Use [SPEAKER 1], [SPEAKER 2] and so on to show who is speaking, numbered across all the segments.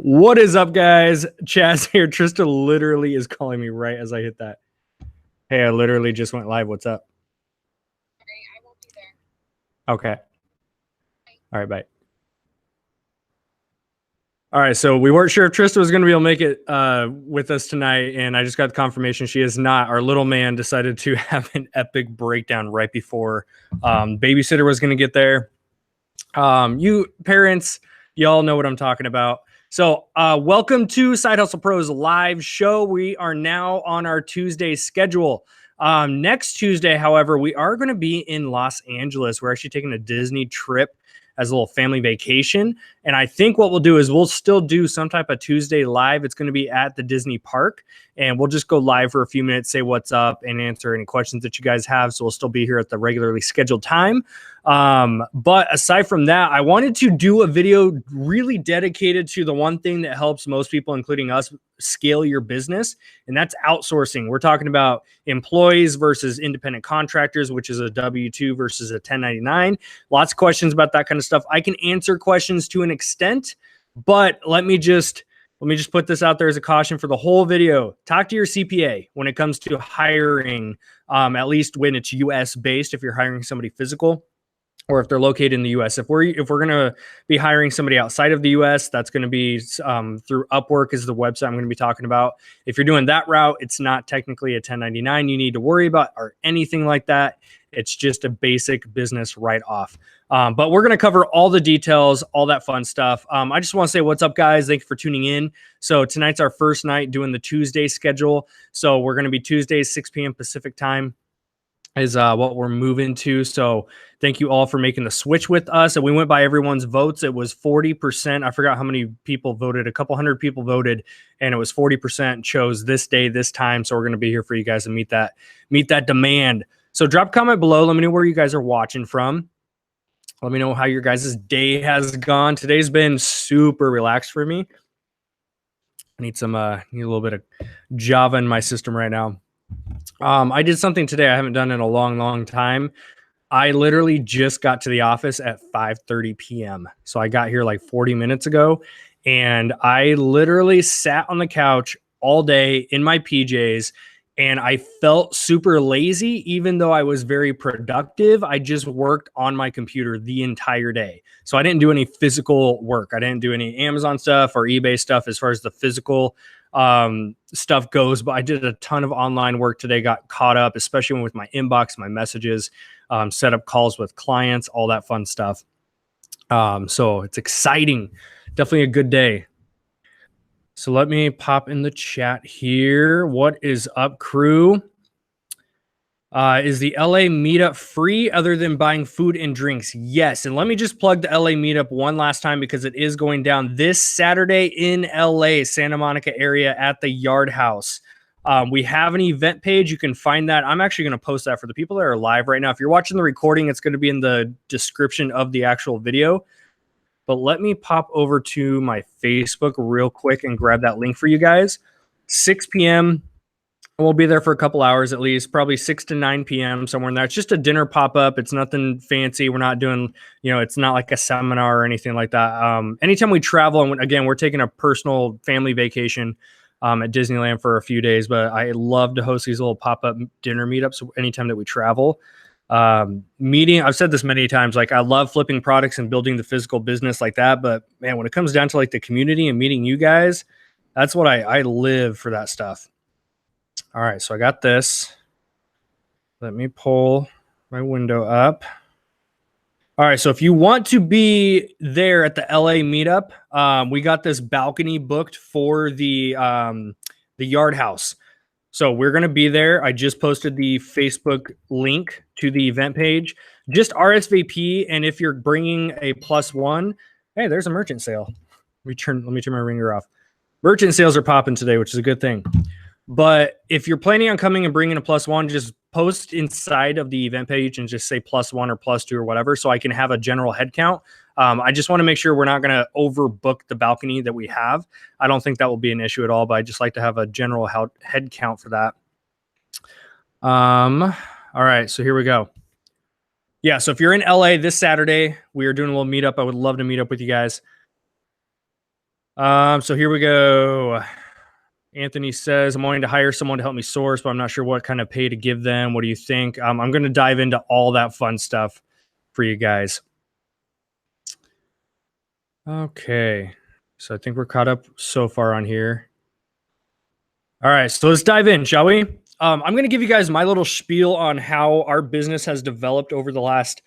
[SPEAKER 1] What is up, guys? Chaz here. Trista literally is calling me right as I hit that. Hey, I literally just went live. What's up?
[SPEAKER 2] I won't be there.
[SPEAKER 1] Okay. All right, bye. All right, so we weren't sure if Trista was going to be able to make it with us tonight, and I just got the confirmation she is not. Our little man decided to have an epic breakdown right before babysitter was going to get there. You parents, y'all know what I'm talking about. So welcome to Side Hustle Pros live show. We are now on our Tuesday schedule. Next Tuesday, however, we are going to be in Los Angeles. We're actually taking a Disney trip as a little family vacation. And I think what we'll do is we'll still do some type of Tuesday live. It's going to be at the Disney park, and we'll just go live for a few minutes, say what's up, and answer any questions that you guys have. So we'll still be here at the regularly scheduled time. But aside from that, I wanted to do a video really dedicated to the one thing that helps most people, including us, scale your business, and that's outsourcing. We're talking about employees versus independent contractors, which is a W-2 versus a 1099. Lots of questions about that kind of stuff. I can answer questions to an extent, but let me just put this out there as a caution for the whole video. Talk to your CPA when it comes to hiring, at least when it's US based, if you're hiring somebody physical, or if they're located in the US. If we're going to be hiring somebody outside of the US, that's going to be through Upwork is the website I'm going to be talking about. If you're doing that route, it's not technically a 1099 you need to worry about or anything like that. It's just a basic business write-off. But we're going to cover all the details, all that fun stuff. I just want to say what's up, guys. Thank you for tuning in. So tonight's our first night doing the Tuesday schedule. So we're going to be Tuesdays, 6 p.m. Pacific time is what we're moving to. So thank you all for making the switch with us. And we went by everyone's votes. It was 40%. I forgot how many people voted. A couple hundred people voted, and it was 40% chose this day, this time. So we're going to be here for you guys to meet that demand. So drop a comment below. Let me know where you guys are watching from. Let me know how your guys' day has gone. Today's been super relaxed for me. I need a little bit of Java in my system right now. I did something today I haven't done in a long time. I literally just got to the office at 5:30 p.m. So I got here like 40 minutes ago, and I literally sat on the couch all day in my PJs, and I felt super lazy, even though I was very productive. I just worked on my computer the entire day. So I didn't do any physical work. I didn't do any Amazon stuff or eBay stuff as far as the physical stuff goes, but I did a ton of online work today, got caught up, especially with my inbox, my messages, set up calls with clients, all that fun stuff. So it's exciting. Definitely a good day. So let me pop in the chat here. What is up, crew? Is the LA meetup free other than buying food and drinks? Yes. And let me just plug the LA meetup one last time because it is going down this Saturday in LA, Santa Monica area at the Yard House. We have an event page. You can find that. I'm actually going to post that for the people that are live right now. If you're watching the recording, it's going to be in the description of the actual video. But let me pop over to my Facebook real quick and grab that link for you guys. 6 p.m. We'll be there for a couple hours at least, probably 6 to 9 p.m. somewhere in there. It's just a dinner pop-up. It's nothing fancy. We're not doing, it's not like a seminar or anything like that. Anytime we travel, and again, we're taking a personal family vacation at Disneyland for a few days, but I love to host these little pop-up dinner meetups anytime that we travel. I've said this many times, like I love flipping products and building the physical business like that. But man, when it comes down to like the community and meeting you guys, that's what I live for that stuff. All right, so I got this. Let me pull my window up. All right, so if you want to be there at the LA meetup, we got this balcony booked for the Yard House. So we're going to be there. I just posted the Facebook link to the event page. Just RSVP, and if you're bringing a +1, hey, there's a merchant sale. Let me turn my ringer off. Merchant sales are popping today, which is a good thing. But if you're planning on coming and bringing a +1, just post inside of the event page and just say +1 or +2 or whatever, so I can have a general head count. I just want to make sure we're not going to overbook the balcony that we have. I don't think that will be an issue at all, but I just like to have a general head count for that. All right, so here we go. Yeah, so if you're in LA this Saturday, we are doing a little meetup. I would love to meet up with you guys. So here we go. Anthony says, I'm wanting to hire someone to help me source, but I'm not sure what kind of pay to give them. What do you think? I'm going to dive into all that fun stuff for you guys. Okay. So I think we're caught up so far on here. All right. So let's dive in, shall we? I'm going to give you guys my little spiel on how our business has developed over the last,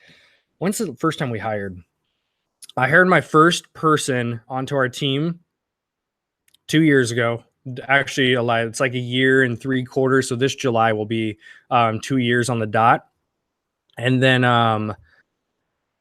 [SPEAKER 1] when's the first time we hired? I hired my first person onto our team 2 years ago. Actually, it's like 1 year and 3/4. So this July will be 2 years on the dot. And then,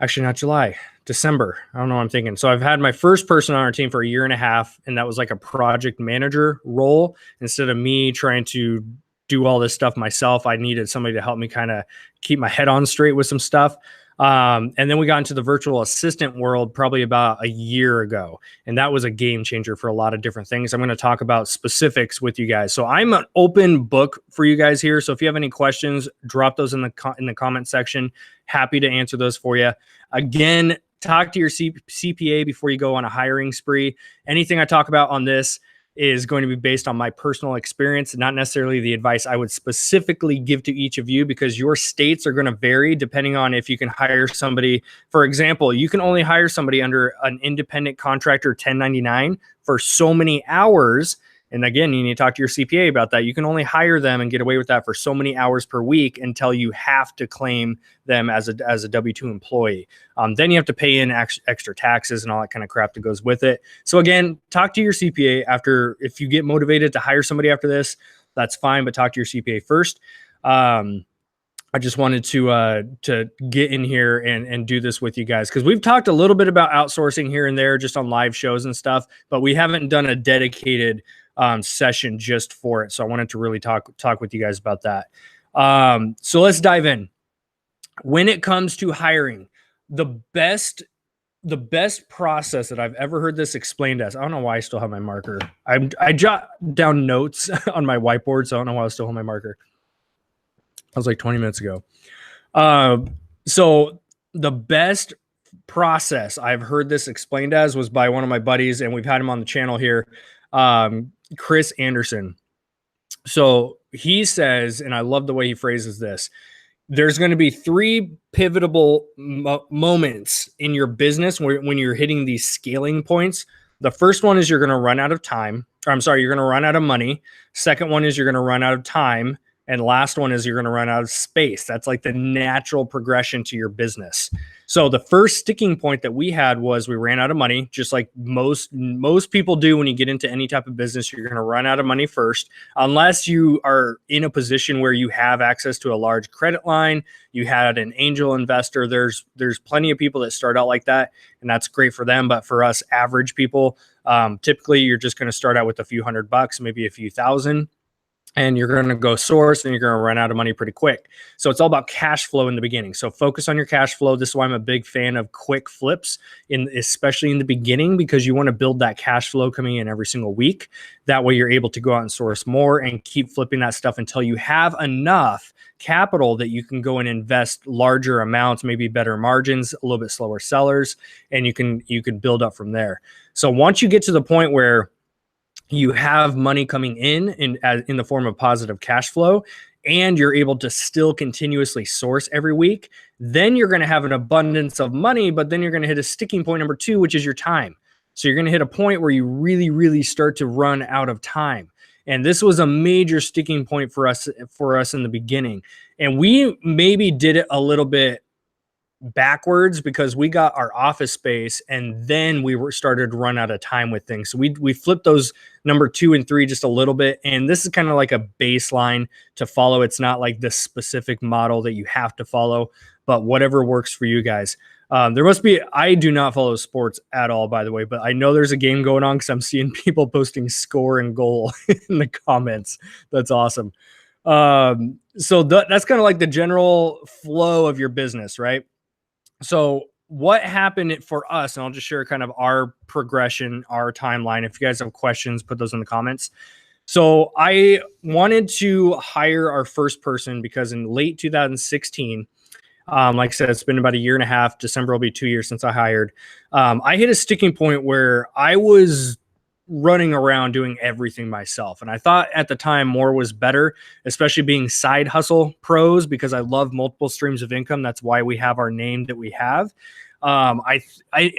[SPEAKER 1] actually not July, December. I don't know what I'm thinking. So I've had my first person on our team for 1.5 years, and that was like a project manager role. Instead of me trying to do all this stuff myself, I needed somebody to help me kind of keep my head on straight with some stuff. And then we got into the virtual assistant world probably about 1 year ago. And that was a game changer for a lot of different things. I'm going to talk about specifics with you guys. So I'm an open book for you guys here. So if you have any questions, drop those in the comment section. Happy to answer those for you. Again, talk to your CPA before you go on a hiring spree. Anything I talk about on this is going to be based on my personal experience, not necessarily the advice I would specifically give to each of you, because your states are going to vary depending on if you can hire somebody. For example, you can only hire somebody under an independent contractor 1099 for so many hours. And again, you need to talk to your CPA about that. You can only hire them and get away with that for so many hours per week until you have to claim them as a W-2 employee. Then you have to pay in extra taxes and all that kind of crap that goes with it. So again, talk to your CPA after. If you get motivated to hire somebody after this, that's fine, but talk to your CPA first. I just wanted to get in here and do this with you guys, because we've talked a little bit about outsourcing here and there just on live shows and stuff, but we haven't done a dedicated session just for it. So I wanted to really talk with you guys about that. So let's dive in. When it comes to hiring, the best process that I've ever heard this explained as, I don't know why I still have my marker. I jot down notes on my whiteboard, so I don't know why I still have my marker. That was like 20 minutes ago. So the best process I've heard this explained as was by one of my buddies, and we've had him on the channel here, Chris Anderson. So he says, and I love the way he phrases this, there's going to be 3 pivotal moments in your business when you're hitting these scaling points. The first one is you're going to run out of time. Or I'm sorry, you're going to run out of money. Second one is you're going to run out of time. And last one is you're going to run out of space. That's like the natural progression to your business. So the first sticking point that we had was we ran out of money, just like most people do when you get into any type of business. You're going to run out of money first, unless you are in a position where you have access to a large credit line, you had an angel investor. There's plenty of people that start out like that, and that's great for them. But for us average people, typically you're just going to start out with a few $100, maybe a few thousand. And you're going to go source and you're going to run out of money pretty quick. So it's all about cash flow in the beginning. So focus on your cash flow. This is why I'm a big fan of quick flips, especially in the beginning, because you want to build that cash flow coming in every single week. That way you're able to go out and source more and keep flipping that stuff until you have enough capital that you can go and invest larger amounts, maybe better margins, a little bit slower sellers, and you can build up from there. So once you get to the point where you have money coming in the form of positive cash flow, and you're able to still continuously source every week, then you're going to have an abundance of money, but then you're going to hit a sticking point number 2, which is your time. So you're going to hit a point where you really, really start to run out of time. And this was a major sticking point for us in the beginning. And we maybe did it a little bit backwards because we got our office space and then we started to run out of time with things. So we flipped those number 2 and 3 just a little bit. And this is kind of like a baseline to follow. It's not like this specific model that you have to follow, but whatever works for you guys. There must be, I do not follow sports at all, by the way, but I know there's a game going on because I'm seeing people posting score and goal in the comments. That's awesome. So that's kind of like the general flow of your business, right? So what happened for us, and I'll just share kind of our progression, our timeline. If you guys have questions, put those in the comments. So I wanted to hire our first person because in late 2016, like I said, it's been about 1.5 years. December will be 2 years since I hired. I hit a sticking point where I was running around doing everything myself. And I thought at the time more was better, especially being side hustle pros, because I love multiple streams of income. That's why we have our name that we have. I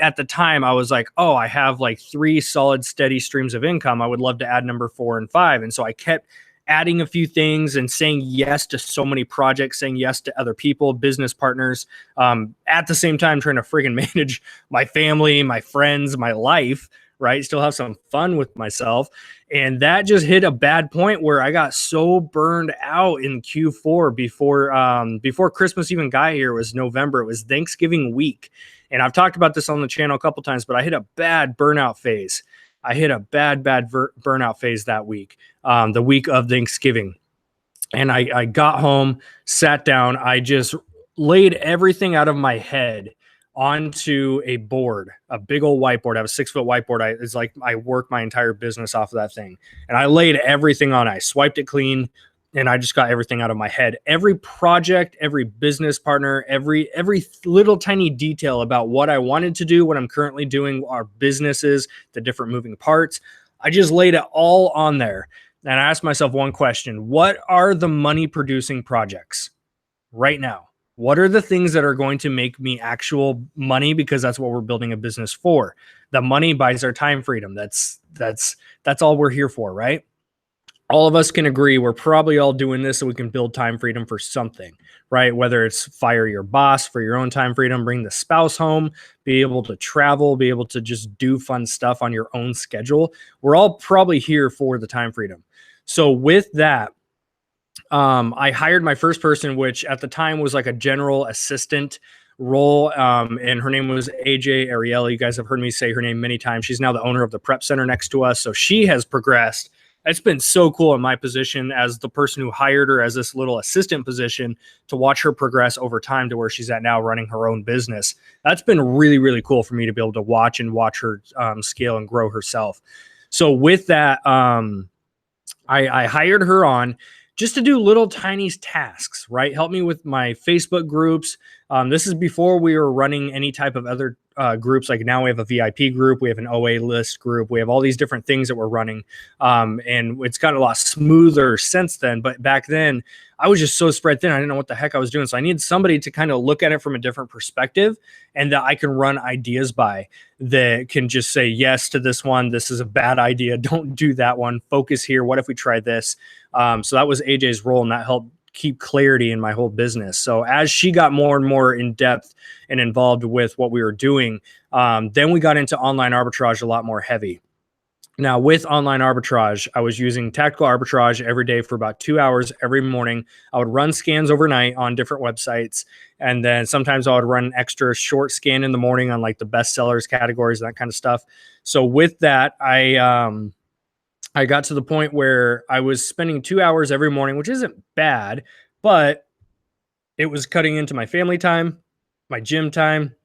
[SPEAKER 1] at the time I was like, oh, I have like 3 solid steady streams of income. I would love to add number 4 and 5. And so I kept adding a few things and saying yes to so many projects, saying yes to other people, business partners, at the same time trying to friggin' manage my family, my friends, my life, right? Still have some fun with myself. And that just hit a bad point where I got so burned out in Q4 before Christmas even got here. It was November. It was Thanksgiving week. And I've talked about this on the channel a couple times, but I hit a bad burnout phase. I hit a bad burnout phase that week, the week of Thanksgiving. And I got home, sat down. I just laid everything out of my head onto a board, a big old whiteboard. I have a 6-foot whiteboard. It's like I work my entire business off of that thing. And I laid everything on. I swiped it clean, and I just got everything out of my head. Every project, every business partner, every little tiny detail about what I wanted to do, what I'm currently doing, our businesses, the different moving parts. I just laid it all on there. And I asked myself one question: what are the money producing projects right now? What are the things that are going to make me actual money? Because that's what we're building a business for. The money buys our time freedom. That's all we're here for, right? All of us can agree we're probably all doing this so we can build time freedom for something, right? Whether it's fire your boss for your own time freedom, bring the spouse home, be able to travel, be able to just do fun stuff on your own schedule. We're all probably here for the time freedom. So with that, I hired my first person, which at the time was like a general assistant role. And her name was AJ Ariella. You guys have heard me say her name many times. She's now the owner of the prep center next to us. So she has progressed. It's been so cool in my position as the person who hired her as this little assistant position to watch her progress over time to where she's at now running her own business. That's been really, really cool for me to be able to watch her scale and grow herself. So with that, I hired her on just to do little tiny tasks, right? Help me with my Facebook groups. This is before we were running any type of other groups. Like now we have a VIP group, we have an OA list group, we have all these different things that we're running. And it's gotten a lot smoother since then. But back then I was just so spread thin. I didn't know what the heck I was doing. So I needed somebody to kind of look at it from a different perspective and that I can run ideas by, that can just say yes to this one. This is a bad idea. Don't do that one. Focus here. What if we try this? So that was AJ's role, and that helped keep clarity in my whole business. So as she got more and more in depth and involved with what we were doing, then we got into online arbitrage a lot more heavy. Now with online arbitrage, I was using tactical arbitrage every day for about 2 hours every morning. I would run scans overnight on different websites. And then sometimes I would run an extra short scan in the morning on like the best sellers categories and that kind of stuff. So with that, I got to the point where I was spending 2 hours every morning, which isn't bad, but it was cutting into my family time, my gym time,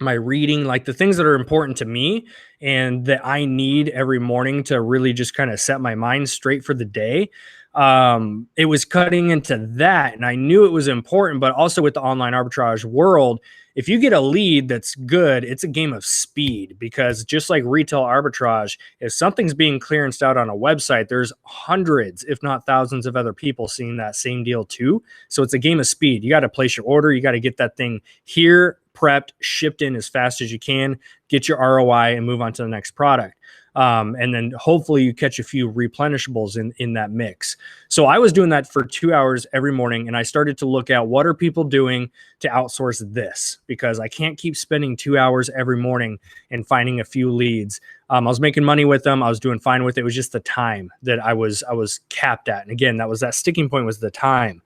[SPEAKER 1] my reading, like the things that are important to me and that I need every morning to really just kind of set my mind straight for the day. It was cutting into that, and I knew it was important, but also with the online arbitrage world, if you get a lead that's good, it's a game of speed, because just like retail arbitrage, if something's being clearanced out on a website, there's hundreds, if not thousands of other people seeing that same deal too. So it's a game of speed. You got to place your order. You got to get that thing here, prepped, shipped in as fast as you can, get your ROI and move on to the next product. And then hopefully you catch a few replenishables in that mix. So I was doing that for 2 hours every morning, and I started to look at what are people doing to outsource this, because I can't keep spending 2 hours every morning and finding a few leads. I was making money with them. I was doing fine with it. It was just the time that I was capped at. And again, that sticking point was the time.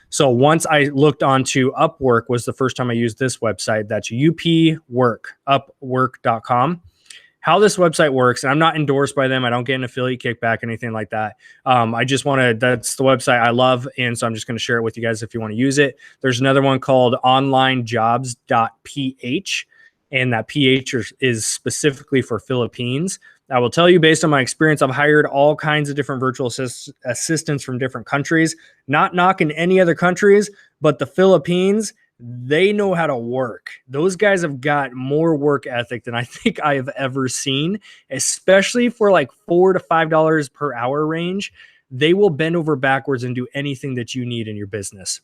[SPEAKER 1] So once I looked onto Upwork, was the first time I used this website. That's Upwork.com. How this website works, and I'm not endorsed by them. I don't get an affiliate kickback, anything like that. I just want to, that's the website I love. And so I'm just going to share it with you guys if you want to use it. There's another one called onlinejobs.ph. And that PH is specifically for Philippines. I will tell you, based on my experience, I've hired all kinds of different virtual assistants from different countries. Not knocking any other countries, but the Philippines, they know how to work. Those guys have got more work ethic than I think I have ever seen, especially for like $4 to $5 per hour range. They will bend over backwards and do anything that you need in your business.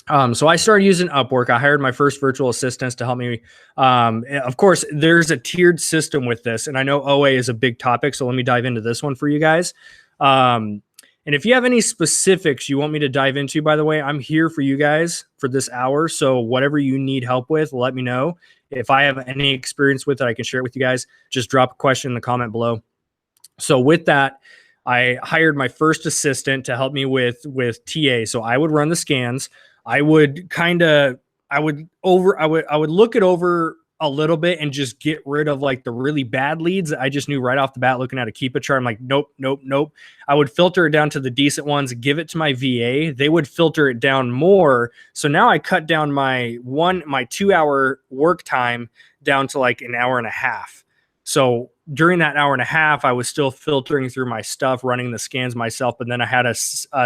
[SPEAKER 1] So I started using Upwork. I hired my first virtual assistants to help me. Of course, there's a tiered system with this, and I know OA is a big topic, so let me dive into this one for you guys. And if you have any specifics you want me to dive into, by the way, I'm here for you guys for this hour. So whatever you need help with, let me know. If I have any experience with it, I can share it with you guys. Just drop a question in the comment below. So with that, I hired my first assistant to help me with TA. So I would run the scans. I would look it over a little bit and just get rid of like the really bad leads. I just knew right off the bat, looking at a Keepa chart, I'm like, nope. I would filter it down to the decent ones, give it to my VA. They would filter it down more. So now I cut down my 2 hour work time down to like an hour and a half. So during that hour and a half, I was still filtering through my stuff, running the scans myself, but then I had a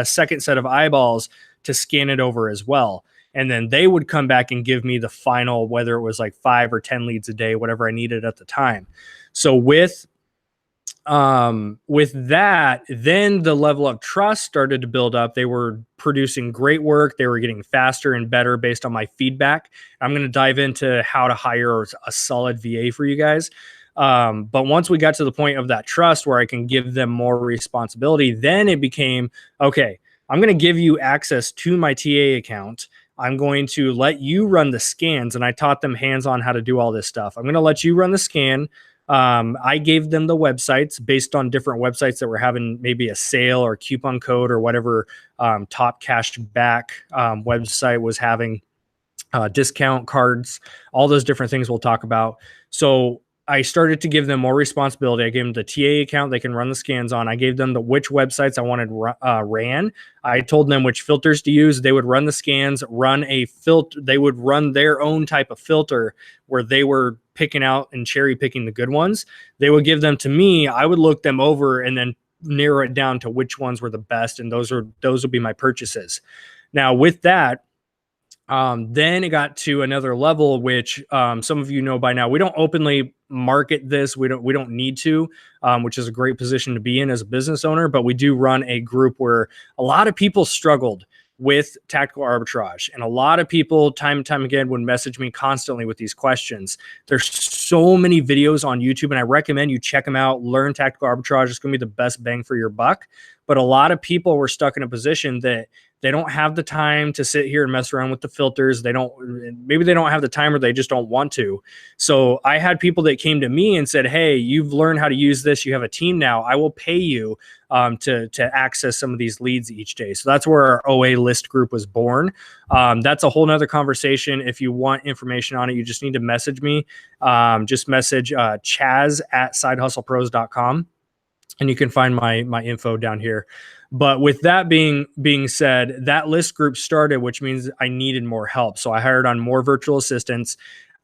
[SPEAKER 1] second set of eyeballs to scan it over as well. And then they would come back and give me the final, whether it was like 5 or 10 leads a day, whatever I needed at the time. So with that, then the level of trust started to build up. They were producing great work. They were getting faster and better based on my feedback. I'm going to dive into how to hire a solid VA for you guys. But once we got to the point of that trust where I can give them more responsibility, then it became, okay, I'm going to give you access to my TA account. I'm going to let you run the scans. And I taught them hands-on how to do all this stuff. I'm going to let you run the scan. I gave them the websites based on different websites that were having maybe a sale or coupon code or whatever top cash back website was having discount cards, all those different things we'll talk about. So I started to give them more responsibility. I gave them the TA account they can run the scans on. I gave them which websites I wanted ran. I told them which filters to use. They would run the scans, run a filter. They would run their own type of filter where they were picking out and cherry picking the good ones. They would give them to me. I would look them over and then narrow it down to which ones were the best. And those would be my purchases. Now with that, then it got to another level, which some of you know by now. We don't openly market this. We don't need to, which is a great position to be in as a business owner. But we do run a group where a lot of people struggled with tactical arbitrage, and a lot of people time and time again would message me constantly with these questions. There's so many videos on YouTube, and I recommend you check them out. Learn tactical arbitrage. It's going to be the best bang for your buck. But a lot of people were stuck in a position that they don't have the time to sit here and mess around with the filters. Maybe they don't have the time, or they just don't want to. So I had people that came to me and said, hey, you've learned how to use this. You have a team now. I will pay you to access some of these leads each day. So that's where our OA list group was born. That's a whole nother conversation. If you want information on it, you just need to message me. Just message Chaz at sidehustlepros.com. And you can find my info down here. But with that being said, that list group started, which means I needed more help. So I hired on more virtual assistants.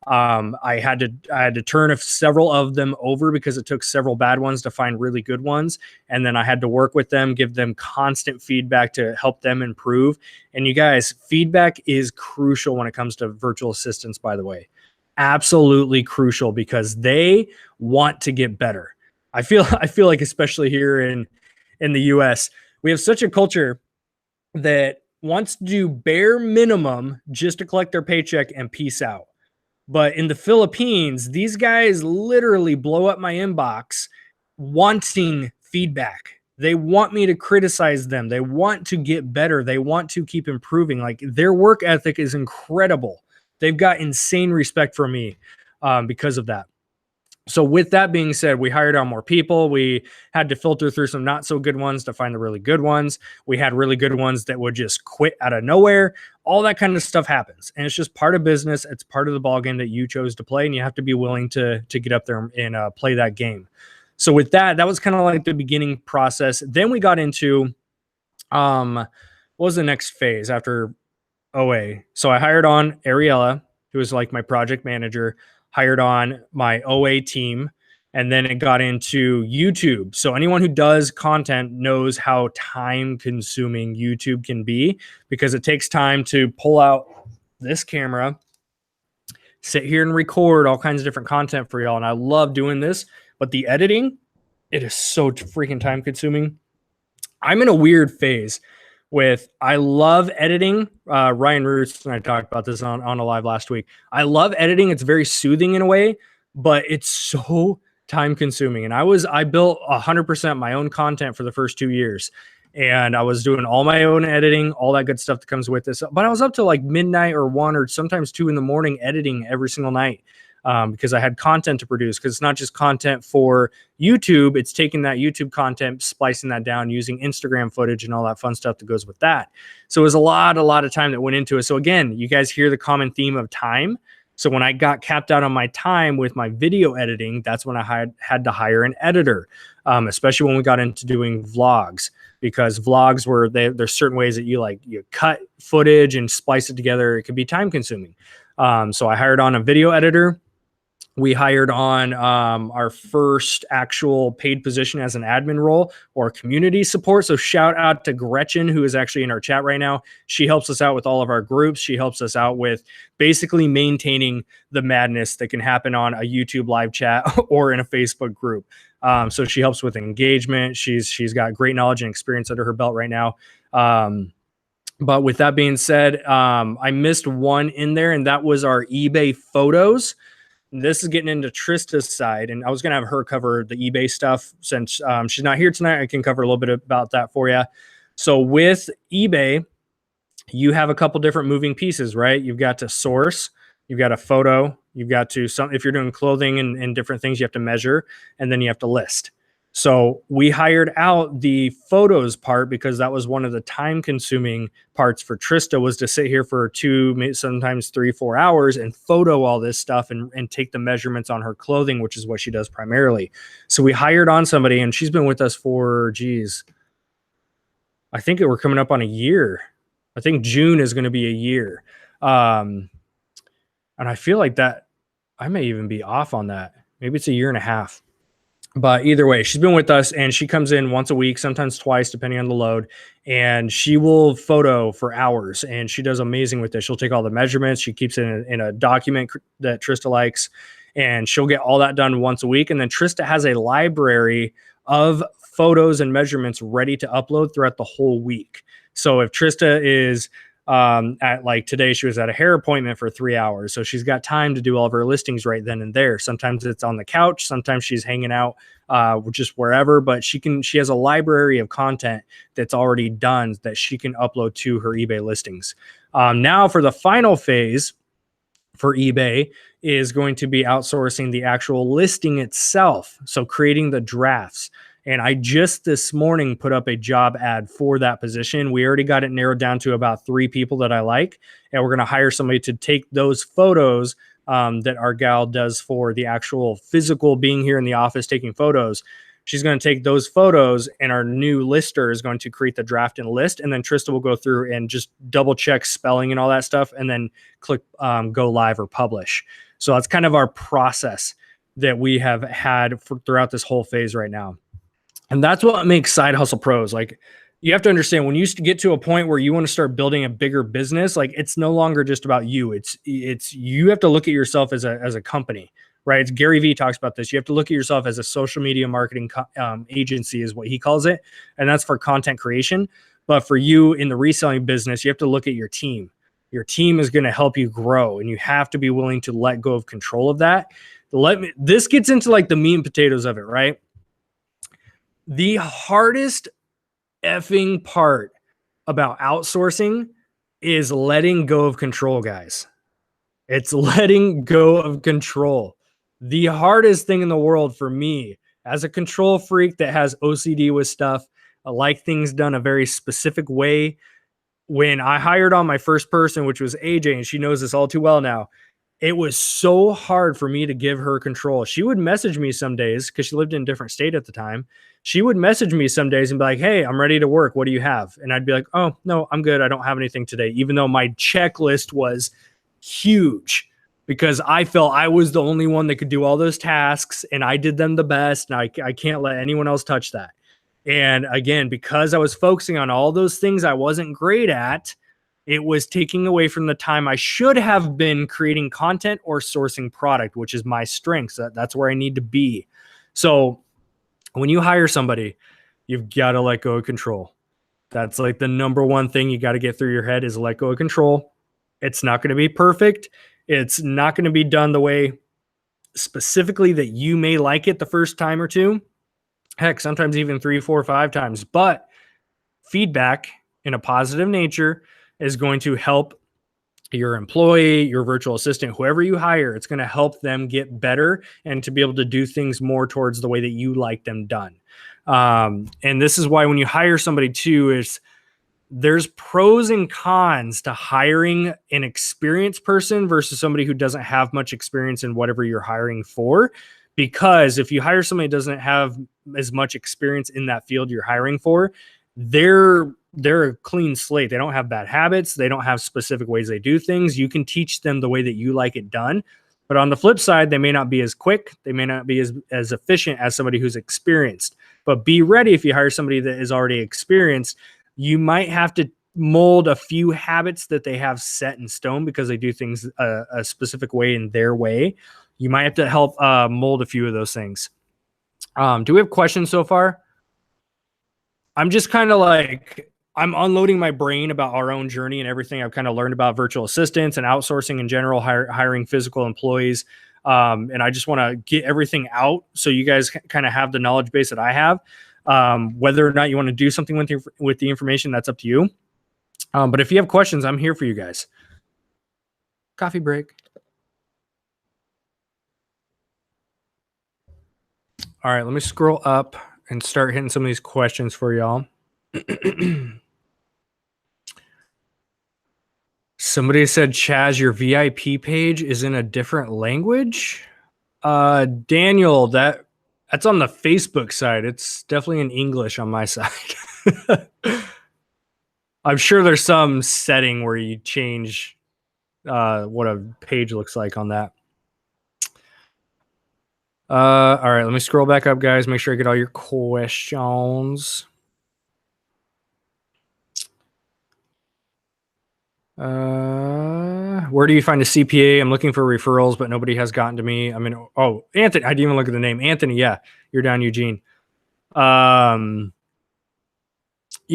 [SPEAKER 1] I had to turn several of them over because it took several bad ones to find really good ones. And then I had to work with them, give them constant feedback to help them improve. And you guys, feedback is crucial when it comes to virtual assistants, by the way. Absolutely crucial, because they want to get better. I feel like, especially here in the US, we have such a culture that wants to do bare minimum just to collect their paycheck and peace out. But in the Philippines, these guys literally blow up my inbox wanting feedback. They want me to criticize them. They want to get better. They want to keep improving. Like, their work ethic is incredible. They've got insane respect for me because of that. So with that being said, we hired on more people. We had to filter through some not so good ones to find the really good ones. We had really good ones that would just quit out of nowhere. All that kind of stuff happens. And it's just part of business. It's part of the ballgame that you chose to play, and you have to be willing to get up there and play that game. So with that was kind of like the beginning process. Then we got into, what was the next phase after OA? So I hired on Ariella, who was like my project manager, hired on my OA team, and then it got into YouTube. So anyone who does content knows how time consuming YouTube can be, because it takes time to pull out this camera, sit here and record all kinds of different content for y'all. And I love doing this, but the editing, it is so freaking time consuming. I'm in a weird phase with, I love editing. Ryan Roots and I talked about this on a live last week. I love editing. It's very soothing in a way, but it's so time consuming. And I built 100% my own content for the first 2 years. And I was doing all my own editing, all that good stuff that comes with this. But I was up to like midnight or 1 or sometimes 2 in the morning editing every single night. Because I had content to produce, because it's not just content for YouTube, it's taking that YouTube content, splicing that down, using Instagram footage and all that fun stuff that goes with that. So it was a lot of time that went into it. So again, you guys hear the common theme of time. So when I got capped out on my time with my video editing, that's when I had to hire an editor, especially when we got into doing vlogs, because vlogs there's certain ways that you cut footage and splice it together. It could be time consuming. So I hired on a video editor. We hired on our first actual paid position as an admin role or community support. So shout out to Gretchen, who is actually in our chat right now. She helps us out with all of our groups. She helps us out with basically maintaining the madness that can happen on a YouTube live chat or in a Facebook group. So she helps with engagement. She's got great knowledge and experience under her belt right now. But with that being said, I missed one in there, and that was our eBay photos. This is getting into Trista's side, and I was going to have her cover the eBay stuff. Since she's not here tonight, I can cover a little bit about that for you. So with eBay, you have a couple different moving pieces, right? You've got to source, you've got a photo, you've got to, if you're doing clothing and different things, you have to measure, and then you have to list. So we hired out the photos part because that was one of the time consuming parts for Trista, was to sit here for 2, sometimes 3, 4 hours and photo all this stuff and take the measurements on her clothing, which is what she does primarily. So we hired on somebody, and she's been with us for, I think we're coming up on a year. I think June is going to be a year. And I feel like that I may even be off on that. Maybe it's a year and a half. But either way, she's been with us, and she comes in once a week, sometimes twice, depending on the load. And she will photo for hours, and she does amazing with this. She'll take all the measurements. She keeps it in a document that Trista likes, and she'll get all that done once a week. And then Trista has a library of photos and measurements ready to upload throughout the whole week. So if Trista is at, like today, she was at a hair appointment for 3 hours. So she's got time to do all of her listings right then and there. Sometimes it's on the couch. Sometimes she's hanging out just wherever, but she has a library of content that's already done that she can upload to her eBay listings. Now for the final phase for eBay is going to be outsourcing the actual listing itself. So creating the drafts. And I just this morning put up a job ad for that position. We already got it narrowed down to about 3 people that I like. And we're going to hire somebody to take those photos that our gal does for the actual physical being here in the office taking photos. She's going to take those photos, and our new lister is going to create the draft and list. And then Trista will go through and just double check spelling and all that stuff, and then click go live or publish. So that's kind of our process that we have had throughout this whole phase right now. And that's what makes Side Hustle pros. Like, you have to understand, when you get to a point where you want to start building a bigger business, like, it's no longer just about you. It's you have to look at yourself as a company, right? It's Gary Vee talks about this. You have to look at yourself as a social media marketing agency is what he calls it. And that's for content creation. But for you in the reselling business, you have to look at your team. Your team is going to help you grow, and you have to be willing to let go of control of that. This gets into like the meat and potatoes of it, right? The hardest effing part about outsourcing is letting go of control, guys. It's letting go of control. The hardest thing in the world for me, as a control freak that has OCD with stuff, I like things done a very specific way. When I hired on my first person, which was AJ, and she knows this all too well now, it was so hard for me to give her control. She would message me some days, because she lived in a different state at the time. She would message me some days and be like, hey, I'm ready to work. What do you have? And I'd be like, oh, no, I'm good. I don't have anything today. Even though my checklist was huge, because I felt I was the only one that could do all those tasks, and I did them the best. And I can't let anyone else touch that. And again, because I was focusing on all those things I wasn't great at, It was taking away from the time I should have been creating content or sourcing product, which is my strengths. That's where I need to be. So when you hire somebody, you've got to let go of control. That's like the number one thing you got to get through your head is let go of control. It's not going to be perfect. It's not going to be done the way specifically that you may like it the first time or two. Heck, sometimes even 3, 4, 5 times. But feedback in a positive nature is going to help your employee, your virtual assistant, whoever you hire. It's going to help them get better and to be able to do things more towards the way that you like them done. And this is why when you hire somebody too, there's pros and cons to hiring an experienced person versus somebody who doesn't have much experience in whatever you're hiring for. Because if you hire somebody who doesn't have as much experience in that field you're hiring for, they're a clean slate. They don't have bad habits. They don't have specific ways they do things. You can teach them the way that you like it done. But on the flip side, they may not be as quick. They may not be as efficient as somebody who's experienced. But be ready if you hire somebody that is already experienced. You might have to mold a few habits that they have set in stone because they do things a specific way in their way. You might have to help mold a few of those things. Do we have questions so far? I'm just kind of like, I'm unloading my brain about our own journey and everything I've kind of learned about virtual assistants and outsourcing in general, hiring physical employees. And I just want to get everything out so you guys kind of have the knowledge base that I have. Whether or not you want to do something with the information, that's up to you. But if you have questions, I'm here for you guys. Coffee break. All right, let me scroll up and start hitting some of these questions for y'all. Somebody said, Chaz, your VIP page is in a different language. Daniel, that's on the Facebook side. It's definitely in English on my side. I'm sure there's some setting where you change what a page looks like on that. All right, let me scroll back up, guys. Make sure I get all your questions. Where do you find a CPA? I'm looking for referrals, but nobody has gotten to me. I mean, oh, Anthony, I didn't even look at the name. Anthony, yeah, you're down, Eugene. Yeah,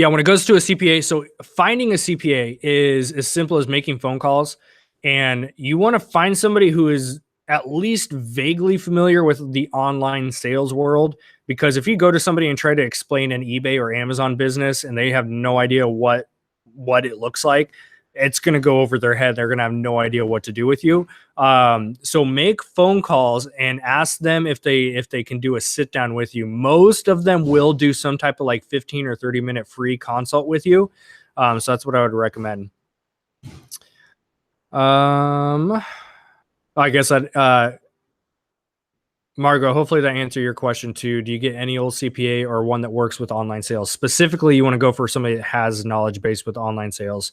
[SPEAKER 1] when it goes to a CPA, so finding a CPA is as simple as making phone calls, and you want to find somebody who is at least vaguely familiar with the online sales world, because if you go to somebody and try to explain an eBay or Amazon business and they have no idea what it looks like, it's going to go over their head. They're going to have no idea what to do with you. So make phone calls and ask them if they can do a sit down with you. Most of them will do some type of like 15 or 30-minute free consult with you. So that's what I would recommend. I guess Margo, hopefully that answered your question too. Do you get any old CPA or one that works with online sales? Specifically, you want to go for somebody that has knowledge base with online sales.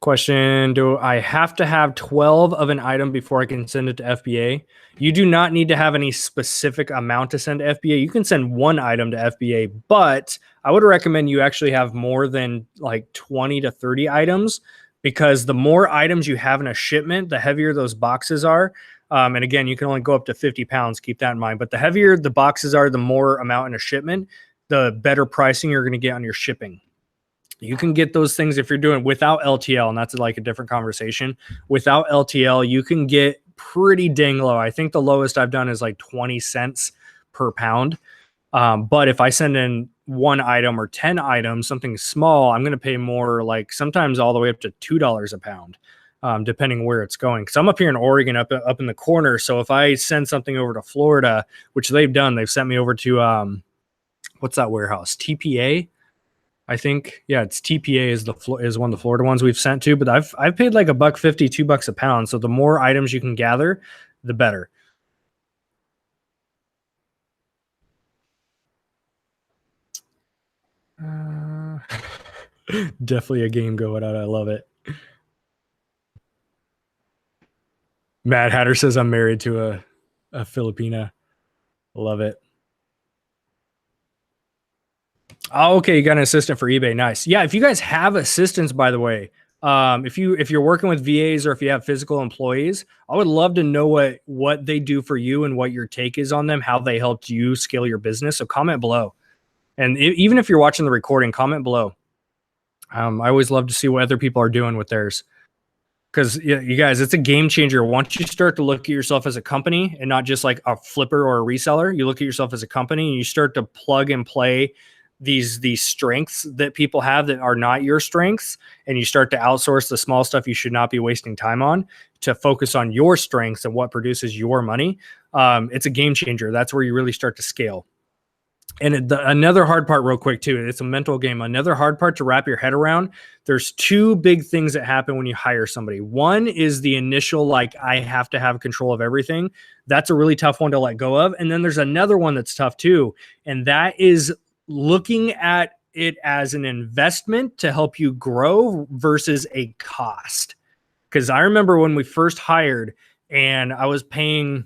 [SPEAKER 1] Question, do I have to have 12 of an item before I can send it to FBA? You do not need to have any specific amount to send to FBA. You can send one item to FBA, but I would recommend you actually have more than like 20 to 30 items, because the more items you have in a shipment, the heavier those boxes are. And again, you can only go up to 50 pounds. Keep that in mind. But the heavier the boxes are, the more amount in a shipment, the better pricing you're going to get on your shipping. You can get those things if you're doing without LTL, and that's like a different conversation. Without LTL, you can get pretty dang low. I think the lowest I've done is like 20 cents per pound. But if I send in one item or 10 items, something small, I'm going to pay more, like sometimes all the way up to $2 a pound, depending where it's going. Because I'm up here in Oregon, up in the corner. So if I send something over to Florida, which they've done, they've sent me over to, what's that warehouse? TPA? I think, yeah, it's TPA is one of the Florida ones we've sent to, but I've paid like $1.50, $2 a pound. So the more items you can gather, the better. Definitely a game going on. I love it. Mad Hatter says I'm married to a Filipina. Love it. Oh, okay, you got an assistant for eBay. Nice. Yeah, if you guys have assistants, by the way, if you're working with VAs or if you have physical employees, I would love to know what they do for you and what your take is on them, how they helped you scale your business. So comment below, and even if you're watching the recording, comment below. I always love to see what other people are doing with theirs. Because you guys, it's a game changer. Once you start to look at yourself as a company and not just like a flipper or a reseller, you look at yourself as a company and you start to plug and play these strengths that people have that are not your strengths, and you start to outsource the small stuff you should not be wasting time on to focus on your strengths and what produces your money. It's a game changer. That's where you really start to scale. And another hard part real quick too, it's a mental game. Another hard part to wrap your head around. There's two big things that happen when you hire somebody. One is the initial, like, I have to have control of everything. That's a really tough one to let go of. And then there's another one that's tough too. And that is looking at it as an investment to help you grow versus a cost. Because I remember when we first hired and I was paying,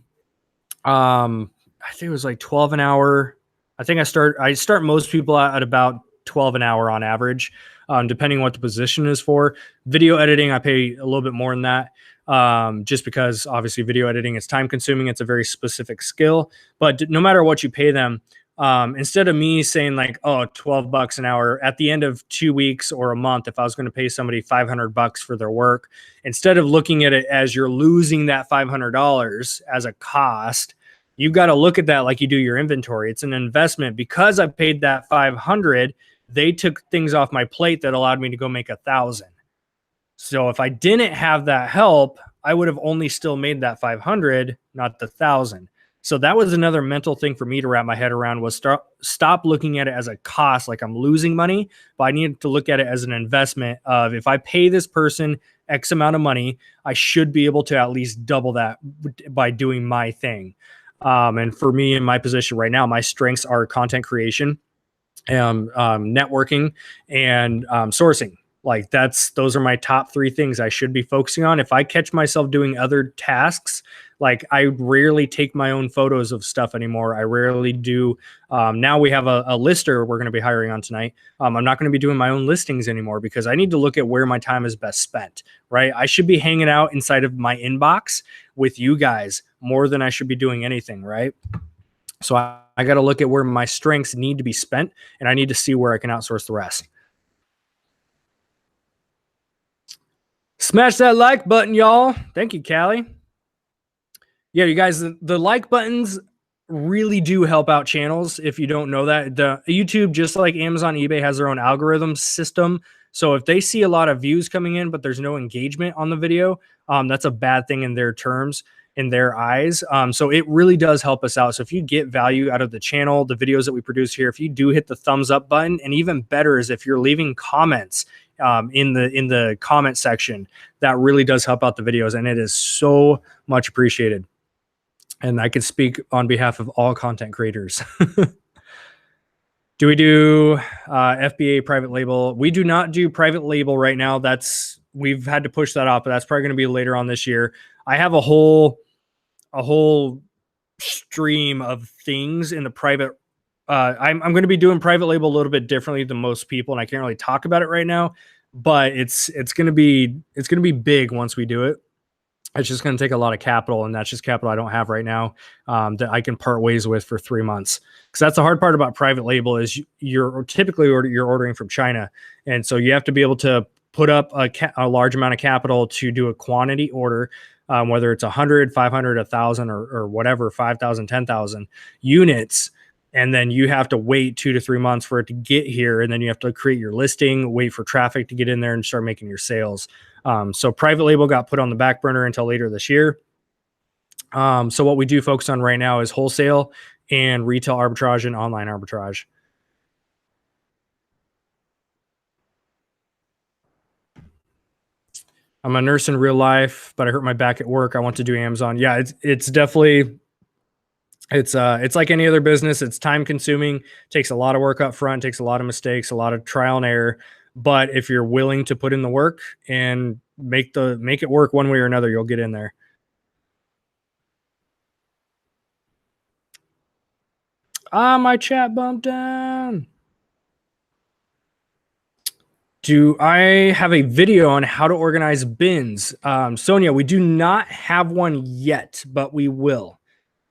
[SPEAKER 1] I think it was like 12 an hour. I think I start most people at about 12 an hour on average, depending on what the position is for. Video editing, I pay a little bit more than that, just because obviously video editing is time consuming. It's a very specific skill, but no matter what you pay them, instead of me saying like, oh, $12 an hour at the end of 2 weeks or a month, if I was going to pay somebody $500 for their work, instead of looking at it as you're losing that $500 as a cost, you've got to look at that like you do your inventory. It's an investment. Because I paid that 500, they took things off my plate that allowed me to go make 1,000. So if I didn't have that help, I would have only still made that 500, not the 1,000. So that was another mental thing for me to wrap my head around, was stop looking at it as a cost, like I'm losing money, but I needed to look at it as an investment of, if I pay this person X amount of money, I should be able to at least double that by doing my thing. And for me in my position right now, my strengths are content creation, networking, and sourcing. Like those are my top 3 things I should be focusing on. If I catch myself doing other tasks, like I rarely take my own photos of stuff anymore. I rarely do. Now we have a lister we're going to be hiring on tonight. I'm not going to be doing my own listings anymore because I need to look at where my time is best spent, right? I should be hanging out inside of my inbox with you guys more than I should be doing anything, right? So I got to look at where my strengths need to be spent, and I need to see where I can outsource the rest. Smash that like button, y'all. Thank you, Callie. Yeah, you guys, the like buttons really do help out channels. If you don't know that, the YouTube, just like Amazon, eBay, has their own algorithm system. So if they see a lot of views coming in, but there's no engagement on the video, that's a bad thing in their terms, in their eyes. So it really does help us out. So if you get value out of the channel, the videos that we produce here, if you do hit the thumbs up button, and even better is if you're leaving comments in the comment section, that really does help out the videos, and it is so much appreciated. And I can speak on behalf of all content creators. Do we do FBA private label? We do not do private label right now. We've had to push that off, but that's probably going to be later on this year. I have a whole stream of things in the private. I'm going to be doing private label a little bit differently than most people, and I can't really talk about it right now. But it's going to be big once we do it. It's just going to take a lot of capital, and that's just capital I don't have right now that I can part ways with for 3 months. Because that's the hard part about private label is you're typically you're ordering from China, and so you have to be able to put up a large amount of capital to do a quantity order, whether it's 100, 500, 1,000, or whatever, 5,000, 10,000 units. And then you have to wait 2 to 3 months for it to get here. And then you have to create your listing, wait for traffic to get in there, and start making your sales. So private label got put on the back burner until later this year. So what we do focus on right now is wholesale and retail arbitrage and online arbitrage. I'm a nurse in real life, but I hurt my back at work. I want to do Amazon. Yeah, it's definitely, it's like any other business. It's time consuming, takes a lot of work up front, takes a lot of mistakes, a lot of trial and error. But if you're willing to put in the work and make it work one way or another, you'll get in there. My chat bumped down. Do I have a video on how to organize bins? Sonia, we do not have one yet, but we will.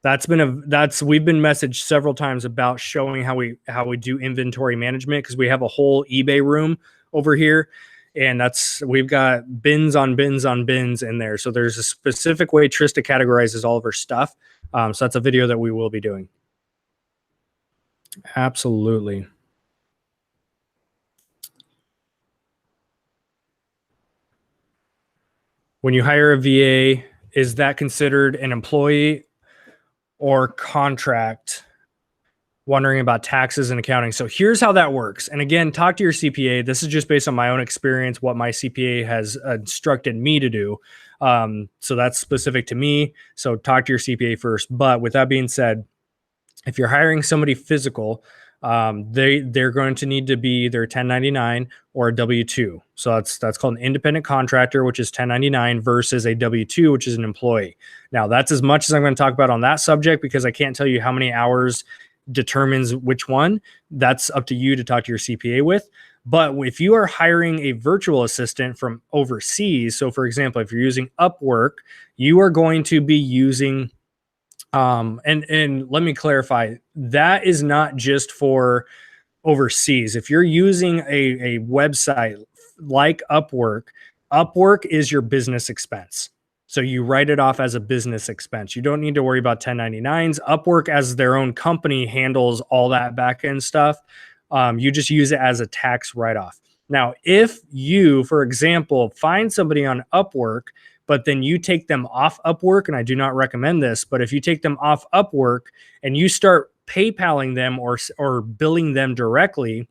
[SPEAKER 1] We've been messaged several times about showing how we do inventory management, because we have a whole eBay room over here, and we've got bins on bins on bins in there. So there's a specific way Trista categorizes all of her stuff. So that's a video that we will be doing. Absolutely. When you hire a VA, is that considered an employee or contract? Wondering about taxes and accounting. So here's how that works. And again, talk to your CPA. This is just based on my own experience, what my CPA has instructed me to do. So that's specific to me. So talk to your CPA first. But with that being said, if you're hiring somebody physical, they're going to need to be either 1099 or a W-2. So that's called an independent contractor, which is 1099, versus a W-2, which is an employee. Now, that's as much as I'm going to talk about on that subject, because I can't tell you how many hours determines which one. That's up to you to talk to your CPA with. But if you are hiring a virtual assistant from overseas, so for example, if you're using Upwork, you are going to be using and let me clarify, that is not just for overseas. If you're using a website like Upwork, Upwork is your business expense. So you write it off as a business expense. You don't need to worry about 1099s. Upwork, as their own company, handles all that back end stuff. You just use it as a tax write-off. Now, if you, for example, find somebody on Upwork, but then you take them off Upwork, and I do not recommend this, but if you take them off Upwork and you start PayPaling them or billing them directly,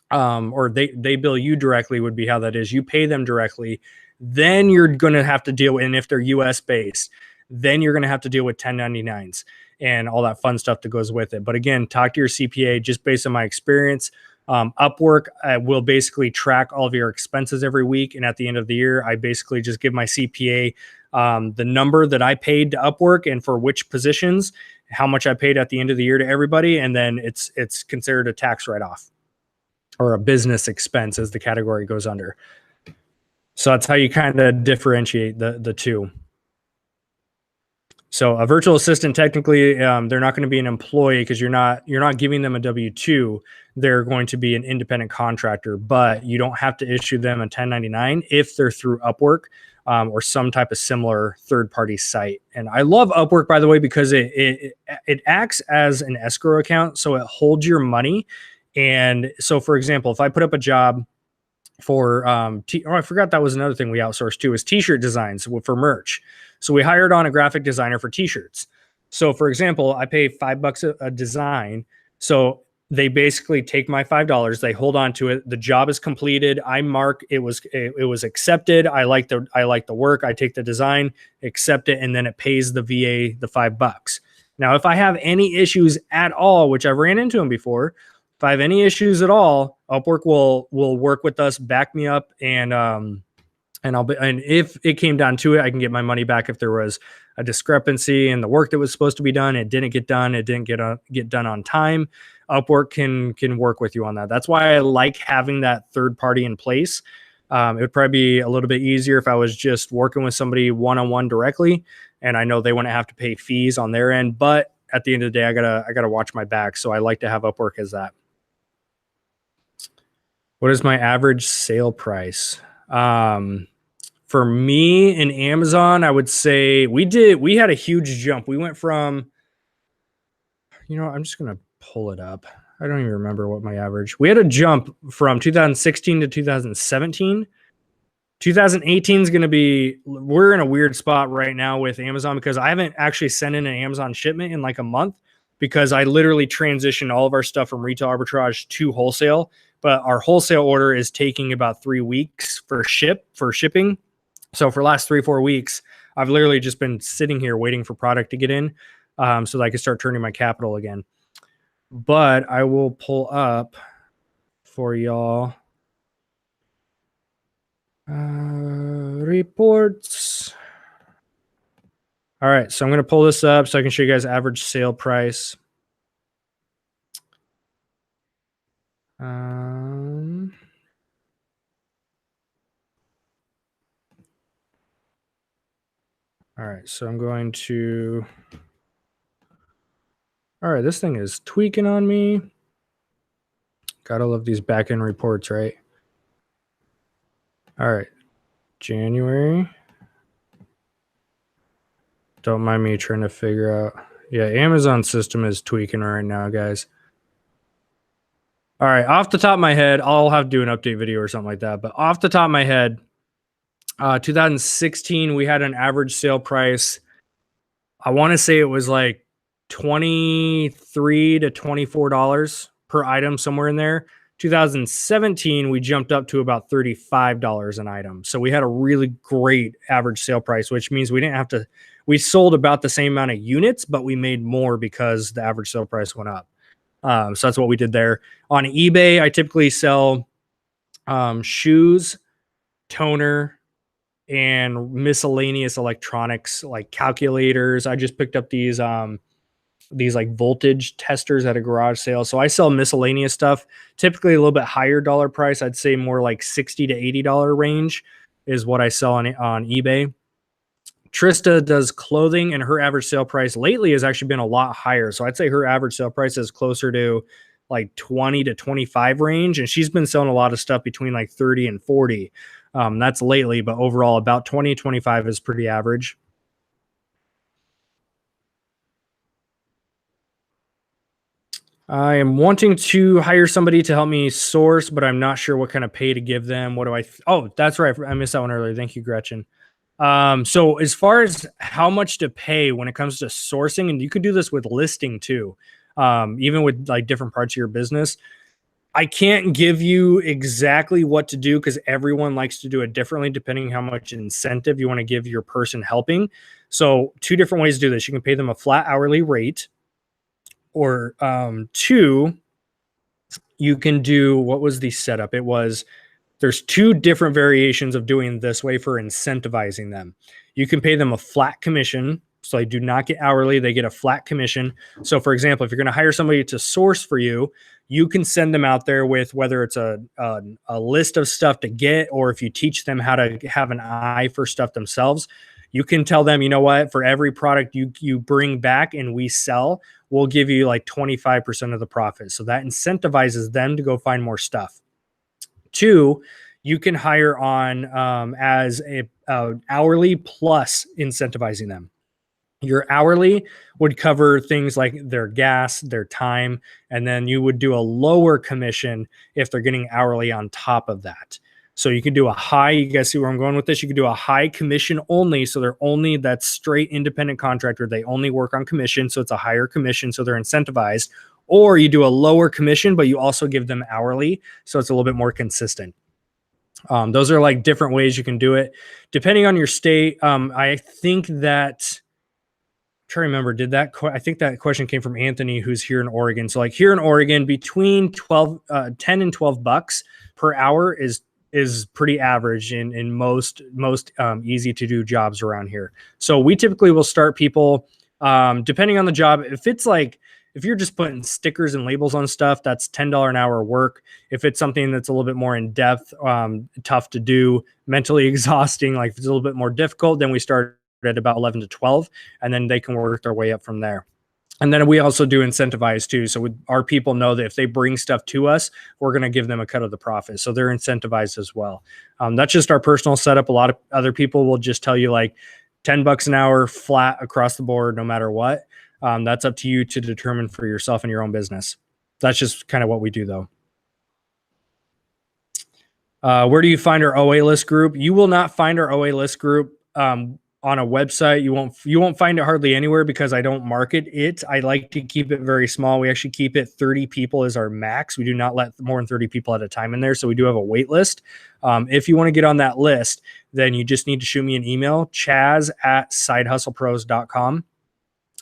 [SPEAKER 1] or they bill you directly, would be how that is. You pay them directly, then you're going to have to deal, and if they're US based, then you're going to have to deal with 1099s and all that fun stuff that goes with it. But again, talk to your CPA. Just based on my experience, Upwork will basically track all of your expenses every week, and at the end of the year, I basically just give my CPA the number that I paid to Upwork and for which positions, how much I paid at the end of the year to everybody, and then it's considered a tax write-off or a business expense, as the category goes under. So that's how you kind of differentiate the two. So a virtual assistant, technically, they're not going to be an employee, because you're not giving them a W-2. They're going to be an independent contractor, but you don't have to issue them a 1099 if they're through Upwork or some type of similar third-party site. And I love Upwork, by the way, because it acts as an escrow account, so it holds your money. And so, for example, if I put up a job for I forgot that was another thing we outsourced too, is t-shirt designs for merch. So we hired on a graphic designer for t-shirts. So for example, I pay $5 a design. So they basically take my $5, they hold on to it. The job is completed. I mark it was accepted. I like the work. I take the design, accept it, and then it pays the VA the $5. Now, if I have any issues at all, which I've ran into them before, if I have any issues at all, Upwork will work with us, back me up, and if it came down to it, I can get my money back if there was a discrepancy in the work that was supposed to be done. It didn't get done. It didn't get done on time. Upwork can work with you on that. That's why I like having that third party in place. It would probably be a little bit easier if I was just working with somebody one-on-one directly, and I know they wouldn't have to pay fees on their end. But at the end of the day, I gotta watch my back. So I like to have Upwork as that. What is my average sale price? For me in Amazon, I would say we had a huge jump. We went from, I'm just going to pull it up. I don't even remember what my average. We had a jump from 2016 to 2017. 2018 is going to be, we're in a weird spot right now with Amazon, because I haven't actually sent in an Amazon shipment in like a month, because I literally transitioned all of our stuff from retail arbitrage to wholesale. But our wholesale order is taking about 3 weeks for shipping. So for the last 3-4 weeks, I've literally just been sitting here waiting for product to get in, so that I can start turning my capital again. But I will pull up for y'all reports. All right, so I'm going to pull this up so I can show you guys average sale price. All right, so I'm going to. All right, this thing is tweaking on me. Gotta love these back-end reports, right? All right, January. Don't mind me trying to figure out. Yeah, Amazon system is tweaking right now, guys. All right, off the top of my head, I'll have to do an update video or something like that. But off the top of my head, 2016, we had an average sale price. I want to say it was like $23 to $24 per item, somewhere in there. 2017, we jumped up to about $35 an item. So we had a really great average sale price, which means we didn't have to, we sold about the same amount of units, but we made more because the average sale price went up. So that's what we did there. On eBay, I typically sell shoes, toner, and miscellaneous electronics like calculators. I just picked up these like voltage testers at a garage sale. So I sell miscellaneous stuff, typically a little bit higher dollar price. I'd say more like $60 to $80 range is what I sell on eBay. Trista does clothing, and her average sale price lately has actually been a lot higher. So I'd say her average sale price is closer to like 20 to 25 range. And she's been selling a lot of stuff between like 30 and 40. That's lately, but overall about 20, 25 is pretty average. I am wanting to hire somebody to help me source, but I'm not sure what kind of pay to give them. What do I? Oh, that's right. I missed that one earlier. Thank you, Gretchen. So as far as how much to pay when it comes to sourcing, and you could do this with listing too, even with like different parts of your business, I can't give you exactly what to do because everyone likes to do it differently depending how much incentive you want to give your person helping. So 2 different ways to do this. You can pay them a flat hourly rate, or 2, you can do, what was the setup? It was, there's 2 different variations of doing this way for incentivizing them. You can pay them a flat commission. So they do not get hourly, they get a flat commission. So for example, if you're going to hire somebody to source for you, you can send them out there with whether it's a list of stuff to get, or if you teach them how to have an eye for stuff themselves, you can tell them, you know what, for every product you bring back and we sell, we'll give you like 25% of the profit. So that incentivizes them to go find more stuff. 2, you can hire on as a hourly plus incentivizing them. Your hourly would cover things like their gas, their time, and then you would do a lower commission if they're getting hourly on top of that. So you can do a high, you guys see where I'm going with this? You can do a high commission only. So they're only that straight independent contractor. They only work on commission. So it's a higher commission. So they're incentivized. Or you do a lower commission, but you also give them hourly. So it's a little bit more consistent. Those are like different ways you can do it. Depending on your state, I think that, I'm trying to remember, I think that question came from Anthony, who's here in Oregon. So like here in Oregon, between 10 and $12 per hour is pretty average in most easy to do jobs around here. So we typically will start people, depending on the job. If you're just putting stickers and labels on stuff, that's $10 an hour work. If it's something that's a little bit more in depth, tough to do, mentally exhausting, like if it's a little bit more difficult, then we start at about 11 to 12, and then they can work their way up from there. And then we also do incentivize too. So our people know that if they bring stuff to us, we're going to give them a cut of the profit. So they're incentivized as well. That's just our personal setup. A lot of other people will just tell you like $10 an hour flat across the board, no matter what. That's up to you to determine for yourself and your own business. That's just kind of what we do though. Where do you find our OA list group? You will not find our OA list group on a website. You won't find it hardly anywhere because I don't market it. I like to keep it very small. We actually keep it 30 people as our max. We do not let more than 30 people at a time in there. So we do have a wait list. If you want to get on that list, then you just need to shoot me an email, chaz@sidehustlepros.com,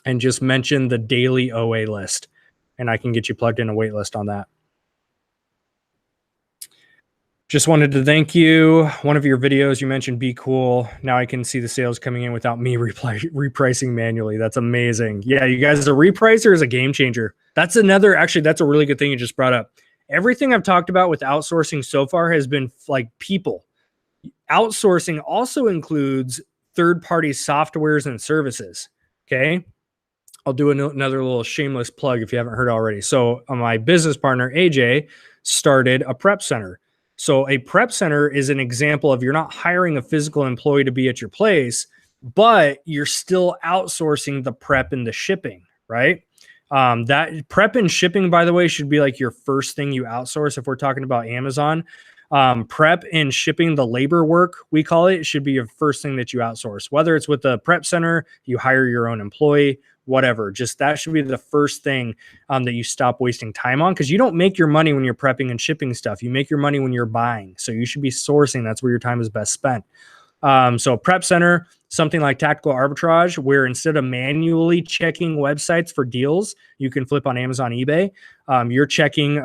[SPEAKER 1] and just mention the daily OA list, and I can get you plugged in a wait list on that. Just wanted to thank you. One of your videos, you mentioned Be Cool. Now I can see the sales coming in without me repricing manually. That's amazing. Yeah, you guys, the repricer is a game changer. That's a really good thing you just brought up. Everything I've talked about with outsourcing so far has been like people. Outsourcing also includes third-party softwares and services. Okay. I'll do another little shameless plug if you haven't heard already. So my business partner, AJ, started a prep center. So a prep center is an example of you're not hiring a physical employee to be at your place, but you're still outsourcing the prep and the shipping, right? That prep and shipping, by the way, should be like your first thing you outsource. If we're talking about Amazon, prep and shipping, the labor work, we call it, should be your first thing that you outsource. Whether it's with the prep center, you hire your own employee, whatever, just that should be the first thing that you stop wasting time on, because you don't make your money when you're prepping and shipping stuff. You make your money when you're buying. So you should be sourcing. That's where your time is best spent. So prep center, something like Tactical Arbitrage, where instead of manually checking websites for deals, you can flip on Amazon, eBay. You're checking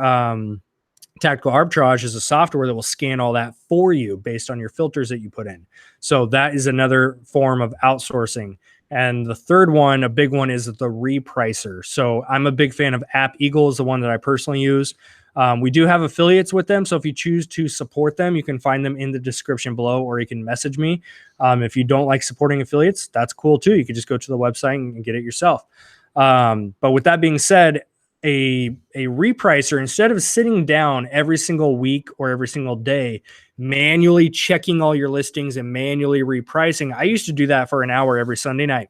[SPEAKER 1] Tactical Arbitrage is a software that will scan all that for you based on your filters that you put in. So that is another form of outsourcing. And the third one, a big one, is the Repricer. So I'm a big fan of Appeagle, is the one that I personally use. We do have affiliates with them. So if you choose to support them, you can find them in the description below, or you can message me. If you don't like supporting affiliates, that's cool too. You can just go to the website and get it yourself. But with that being said, a repricer, instead of sitting down every single week or every single day, manually checking all your listings and manually repricing. I used to do that for an hour every Sunday night.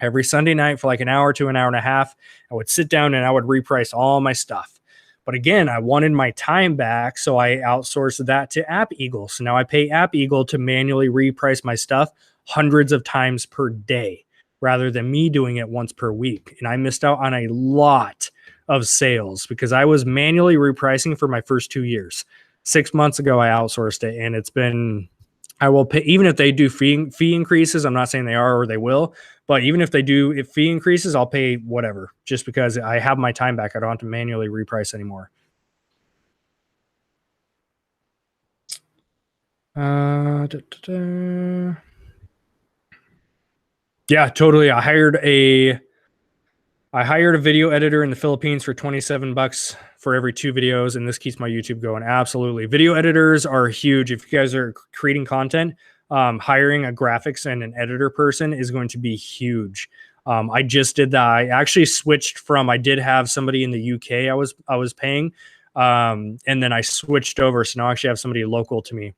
[SPEAKER 1] Every Sunday night for like an hour to an hour and a half, I would sit down and I would reprice all my stuff. But again, I wanted my time back, so I outsourced that to Appeagle. So now I pay Appeagle to manually reprice my stuff hundreds of times per day, rather than me doing it once per week. And I missed out on a lot of sales because I was manually repricing for my first 2 years. 6 months ago, I outsourced it, and it's been, I will pay, even if they do fee increases, I'm not saying they are or they will, but even if they do, if fee increases, I'll pay whatever, just because I have my time back. I don't have to manually reprice anymore. Yeah, totally. I hired a video editor in the Philippines for $27 for every 2 videos, and this keeps my YouTube going. Absolutely. Video editors are huge. If you guys are creating content, hiring a graphics and an editor person is going to be huge. I just did that. I actually switched from, I did have somebody in the UK I was paying, and then I switched over. So now I actually have somebody local to me.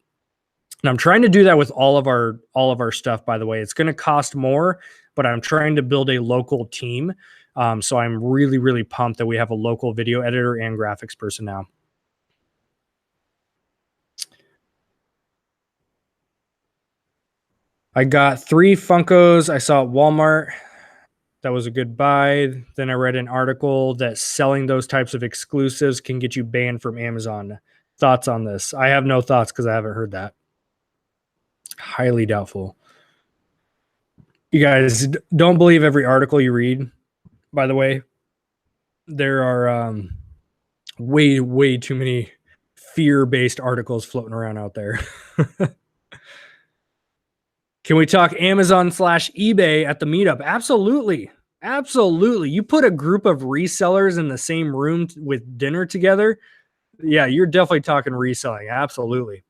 [SPEAKER 1] And I'm trying to do that with all of our stuff, by the way. It's going to cost more, but I'm trying to build a local team. So I'm really, really pumped that we have a local video editor and graphics person now. I got 3 Funkos I saw at Walmart. That was a good buy. Then I read an article that selling those types of exclusives can get you banned from Amazon. Thoughts on this? I have no thoughts because I haven't heard that. Highly doubtful. You guys don't believe every article you read, by the way. There are way too many fear-based articles floating around out there. Can we talk Amazon/eBay at the meetup? Absolutely. Absolutely. You put a group of resellers in the same room with dinner together. Yeah, you're definitely talking reselling. Absolutely.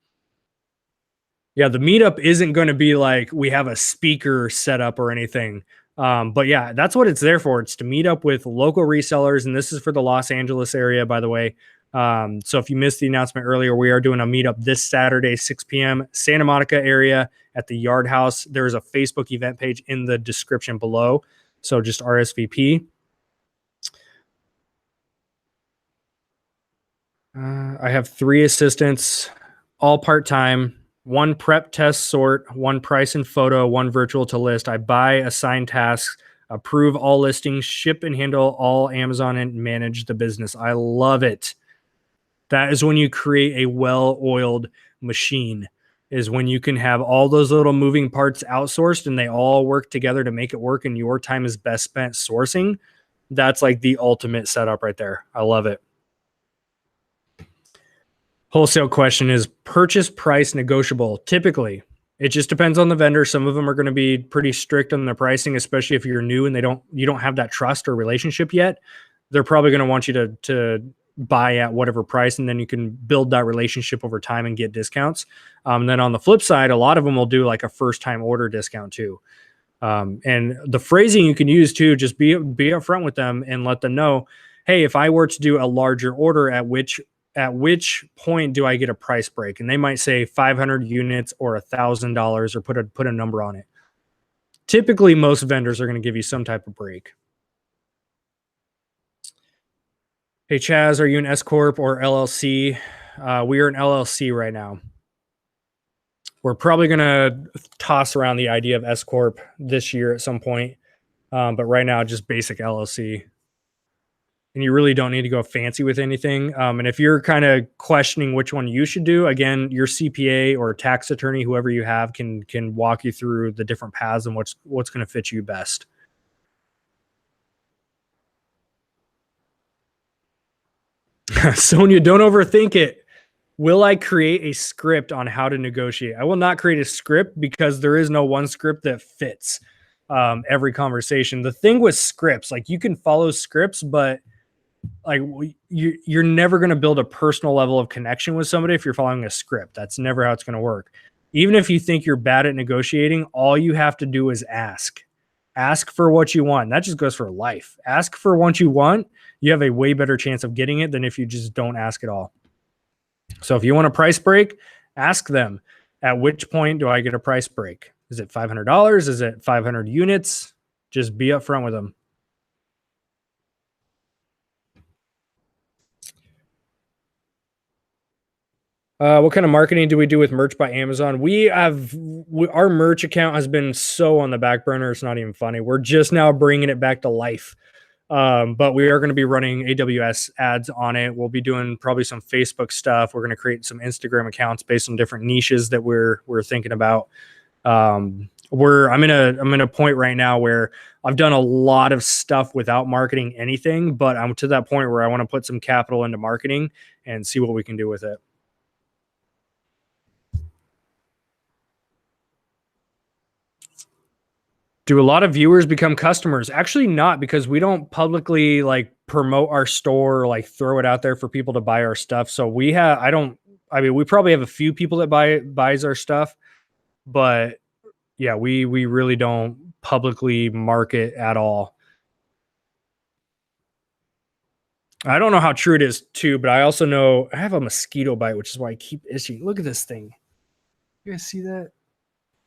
[SPEAKER 1] Yeah, the meetup isn't going to be like we have a speaker set up or anything. But yeah, that's what it's there for. It's to meet up with local resellers. And this is for the Los Angeles area, by the way. So if you missed the announcement earlier, we are doing a meetup this Saturday, 6 p.m., Santa Monica area at the Yard House. There's a Facebook event page in the description below. So just RSVP. I have 3 assistants, all part-time. 1 prep, test, sort, 1 price and photo, 1 virtual to list. I buy, assign tasks, approve all listings, ship and handle all Amazon, and manage the business. I love it. That is when you create a well-oiled machine, is when you can have all those little moving parts outsourced and they all work together to make it work, and your time is best spent sourcing. That's like the ultimate setup right there. I love it. Wholesale question is purchase price negotiable. Typically, it just depends on the vendor. Some of them are going to be pretty strict on their pricing, especially if you're new and you don't have that trust or relationship yet. They're probably going to want you to buy at whatever price, and then you can build that relationship over time and get discounts. Then on the flip side, a lot of them will do like a first time order discount too. And the phrasing you can use too, just be upfront with them and let them know, hey, if I were to do a larger order, at which point do I get a price break? And they might say 500 units or $1,000 or put a number on it. Typically, most vendors are going to give you some type of break. Hey, Chaz, are you an SCorp or LLC? We are an LLC right now. We're probably going to toss around the idea of SCorp this year at some point. But right now, just basic LLC. And you really don't need to go fancy with anything. And if you're kind of questioning which one you should do, again, your CPA or tax attorney, whoever you have, can walk you through the different paths and what's going to fit you best. Sonia, don't overthink it. Will I create a script on how to negotiate? I will not create a script because there is no one script that fits every conversation. The thing with scripts, like you can follow scripts, but like you're never going to build a personal level of connection with somebody if you're following a script. That's never how it's going to work. Even if you think you're bad at negotiating, all you have to do is ask. Ask for what you want. That just goes for life. Ask for what you want. You have a way better chance of getting it than if you just don't ask at all. So if you want a price break, ask them, at which point do I get a price break? Is it $500? Is it 500 units? Just be upfront with them. What kind of marketing do we do with merch by Amazon? Our merch account has been so on the back burner. It's not even funny. We're just now bringing it back to life. But we are going to be running AWS ads on it. We'll be doing probably some Facebook stuff. We're going to create some Instagram accounts based on different niches that we're thinking about. I'm in a point right now where I've done a lot of stuff without marketing anything, but I'm to that point where I want to put some capital into marketing and see what we can do with it. Do a lot of viewers become customers? Actually not, because we don't publicly like promote our store or like throw it out there for people to buy our stuff. So we probably have a few people that buys our stuff, but yeah, we really don't publicly market at all. I don't know how true it is too, but I also know I have a mosquito bite, which is why I keep itching. Look at this thing. You guys see that?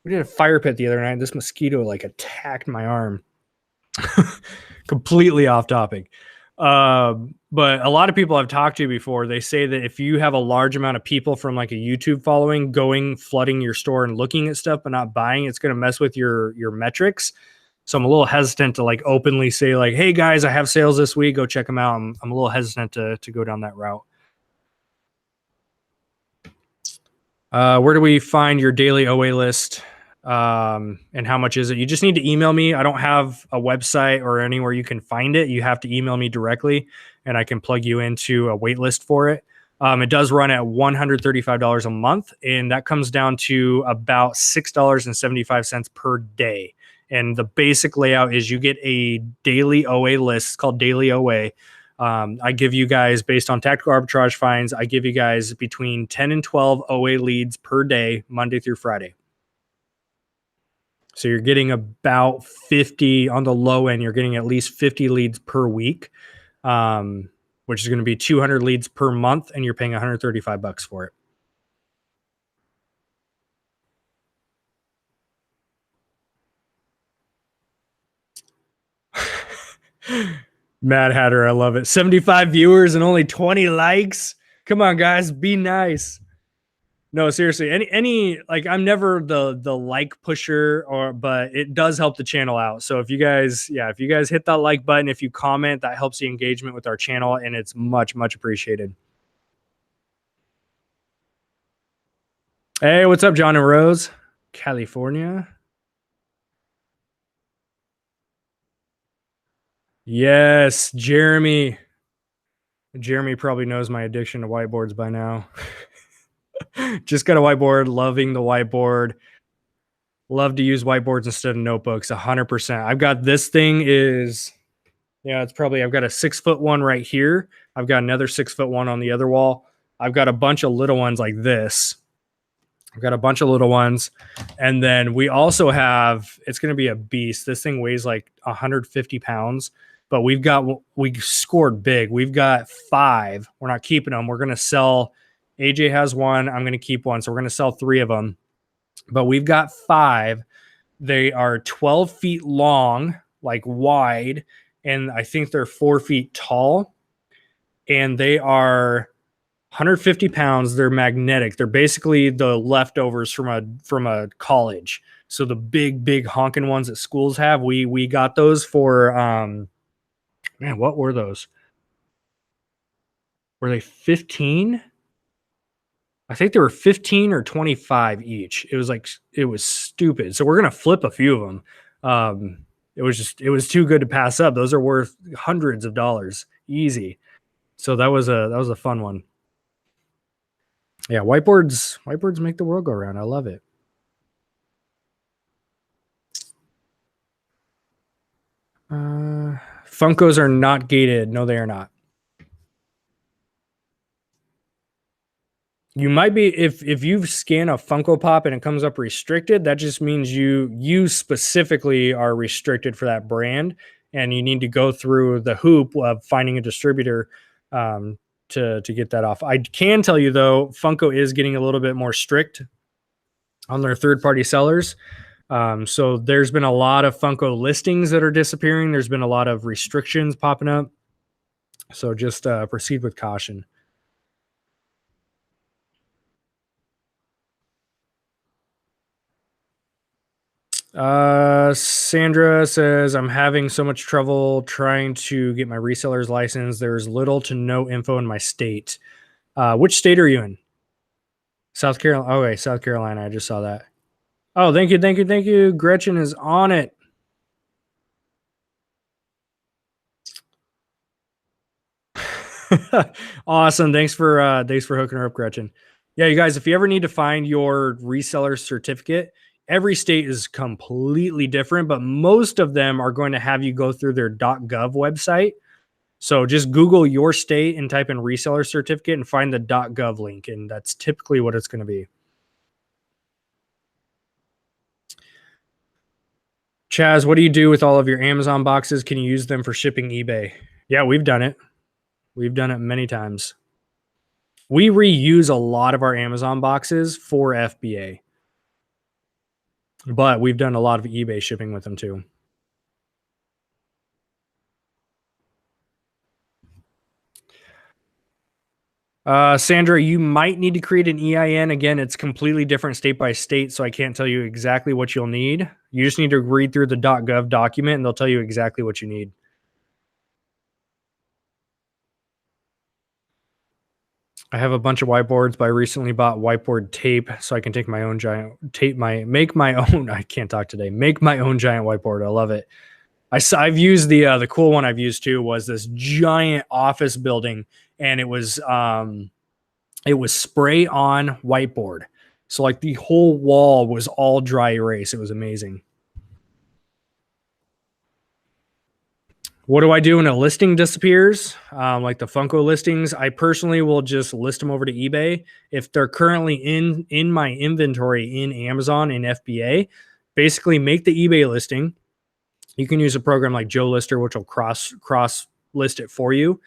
[SPEAKER 1] We did a fire pit the other night. This mosquito like attacked my arm. Completely off topic. But a lot of people I've talked to before, they say that if you have a large amount of people from like a YouTube following flooding your store and looking at stuff but not buying, it's going to mess with your metrics. So I'm a little hesitant to like openly say like, hey guys, I have sales this week, go check them out. I'm a little hesitant to go down that route. Where do we find your daily OA list? And how much is it? You just need to email me. I don't have a website or anywhere you can find it. You have to email me directly and I can plug you into a wait list for it. It does run at $135 a month, and that comes down to about $6.75 per day. And the basic layout is you get a daily OA list. It's called Daily OA. I give you guys, based on tactical arbitrage finds, I give you guys between 10 and 12 OA leads per day, Monday through Friday. So you're getting about 50 on the low end. You're getting at least 50 leads per week, which is going to be 200 leads per month, and you're paying $135 for it. Mad Hatter, I love it. 75 viewers and only 20 likes. Come on, guys, be nice. No, seriously, any like I'm never the like pusher, but it does help the channel out. So if you guys hit that like button, if you comment, that helps the engagement with our channel, and it's much appreciated. Hey, what's up, John and Rose, California? Yes, Jeremy. Jeremy probably knows my addiction to whiteboards by now. Just got a whiteboard, loving the whiteboard. Love to use whiteboards instead of notebooks, 100%. I've got this thing is, yeah, it's probably, I've got a 6-foot one right here. I've got another 6-foot one on the other wall. I've got a bunch of little ones like this. I've got a bunch of little ones. And then we also have, it's going to be a beast. This thing weighs like 150 pounds, but we scored big. We've got 5. We're not keeping them. We're going to sell. AJ has one. I'm going to keep one. So we're going to sell 3 of them, but we've got 5. They are 12 feet long, like wide. And I think they're 4 feet tall, and they are 150 pounds. They're magnetic. They're basically the leftovers from a college. So the big honking ones that schools have, we got those for man, what were those? Were they 15? I think they were 15 or 25 each. It was stupid. So we're gonna flip a few of them. It was too good to pass up. Those are worth hundreds of dollars, easy. So that was a fun one. Yeah, whiteboards make the world go round. I love it. Funkos are not gated. No, they are not. You might be, if you scan a Funko Pop and it comes up restricted, that just means you specifically are restricted for that brand, and you need to go through the hoop of finding a distributor to get that off. I can tell you though, Funko is getting a little bit more strict on their third-party sellers. So there's been a lot of Funko listings that are disappearing. There's been a lot of restrictions popping up. So just proceed with caution. Sandra says, I'm having so much trouble trying to get my reseller's license. There's little to no info in my state. Which state are you in? South Carolina. Okay, South Carolina. I just saw that. Oh, thank you. Gretchen is on it. Awesome. Thanks for hooking her up, Gretchen. Yeah, you guys, if you ever need to find your reseller certificate, every state is completely different, but most of them are going to have you go through their .gov website. So just Google your state and type in reseller certificate and find the .gov link, and that's typically what it's going to be. Chaz, what do you do with all of your Amazon boxes? Can you use them for shipping eBay? Yeah, we've done it. We've done it many times. We reuse a lot of our Amazon boxes for FBA, but we've done a lot of eBay shipping with them too. Sandra, you might need to create an EIN. Again, it's completely different state by state, so I can't tell you exactly what you'll need. You just need to read through the .gov document, and they'll tell you exactly what you need. I have a bunch of whiteboards, but I recently bought whiteboard tape so I can take my own giant tape, make my own. I can't talk today. Make my own giant whiteboard. I love it. I've used the cool one I've used too was this giant office building, and it was spray on whiteboard. So like the whole wall was all dry erase. It was amazing. What do I do when a listing disappears? Like the Funko listings, I personally will just list them over to eBay. If they're currently in my inventory in Amazon and FBA, basically make the eBay listing. You can use a program like Joe Lister, which will cross list it for you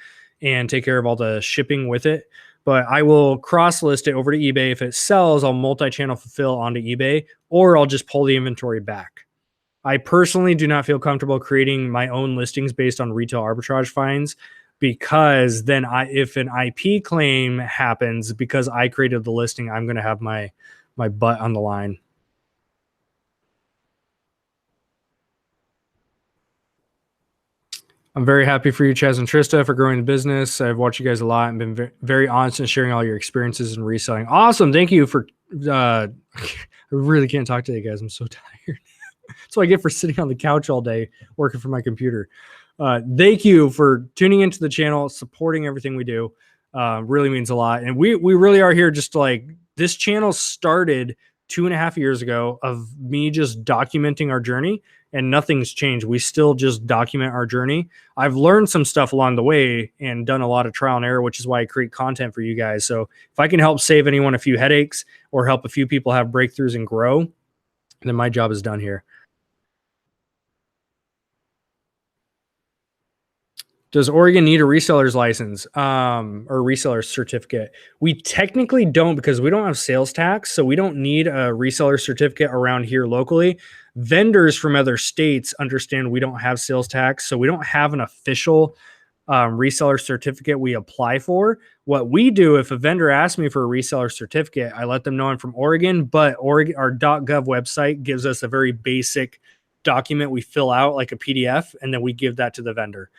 [SPEAKER 1] and take care of all the shipping with it. But I will cross list it over to eBay. If it sells, I'll multi-channel fulfill onto eBay, or I'll just pull the inventory back. I personally do not feel comfortable creating my own listings based on retail arbitrage fines, because then if an IP claim happens because I created the listing, I'm going to have my butt on the line. I'm very happy for you, Chaz and Trista, for growing the business. I've watched you guys a lot and been very honest in sharing all your experiences in reselling. Awesome. Thank you for, I really can't talk to you guys. I'm so tired. That's what I get for sitting on the couch all day working for my computer. Thank you for tuning into the channel, supporting everything we do. Really means a lot. And we really are here just to, like, this channel started 2.5 years ago of me just documenting our journey. and nothing's changed. We still just document our journey. I've learned some stuff along the way and done a lot of trial and error, which is why I create content for you guys. So if I can help save anyone a few headaches or help a few people have breakthroughs and grow, then my job is done here. Does Oregon need a reseller's license or reseller certificate? We technically don't, because we don't have sales tax. So we don't need a reseller certificate around here locally. Vendors from other states understand we don't have sales tax. So we don't have an official reseller certificate we apply for. What we do, if a vendor asks me for a reseller certificate, I let them know I'm from Oregon, but Oregon, our .gov website gives us a very basic document we fill out like a PDF, and then we give that to the vendor.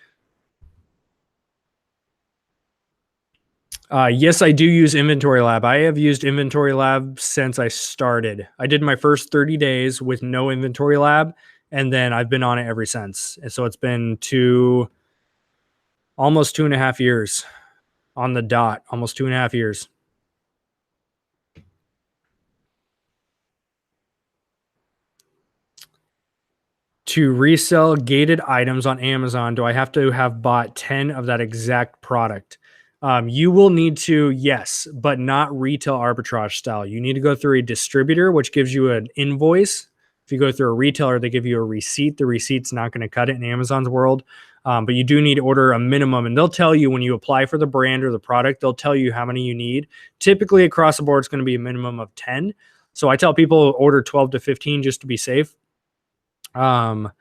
[SPEAKER 1] Yes, I do use Inventory Lab. I have used Inventory Lab since I started. I did my first 30 days with no Inventory Lab, and then I've been on it ever since. And so it's been almost 2.5 years on the dot, almost 2.5 years. To resell gated items on Amazon, do I have to have bought 10 of that exact product? You will need to, yes, but not retail arbitrage style. You need to go through a distributor, which gives you an invoice. If you go through a retailer, they give you a receipt. The receipt's not going to cut it in Amazon's world, but you do need to order a minimum. And they'll tell you when you apply for the brand or the product, they'll tell you how many you need. Typically across the board, it's going to be a minimum of 10. So I tell people order 12 to 15 just to be safe. But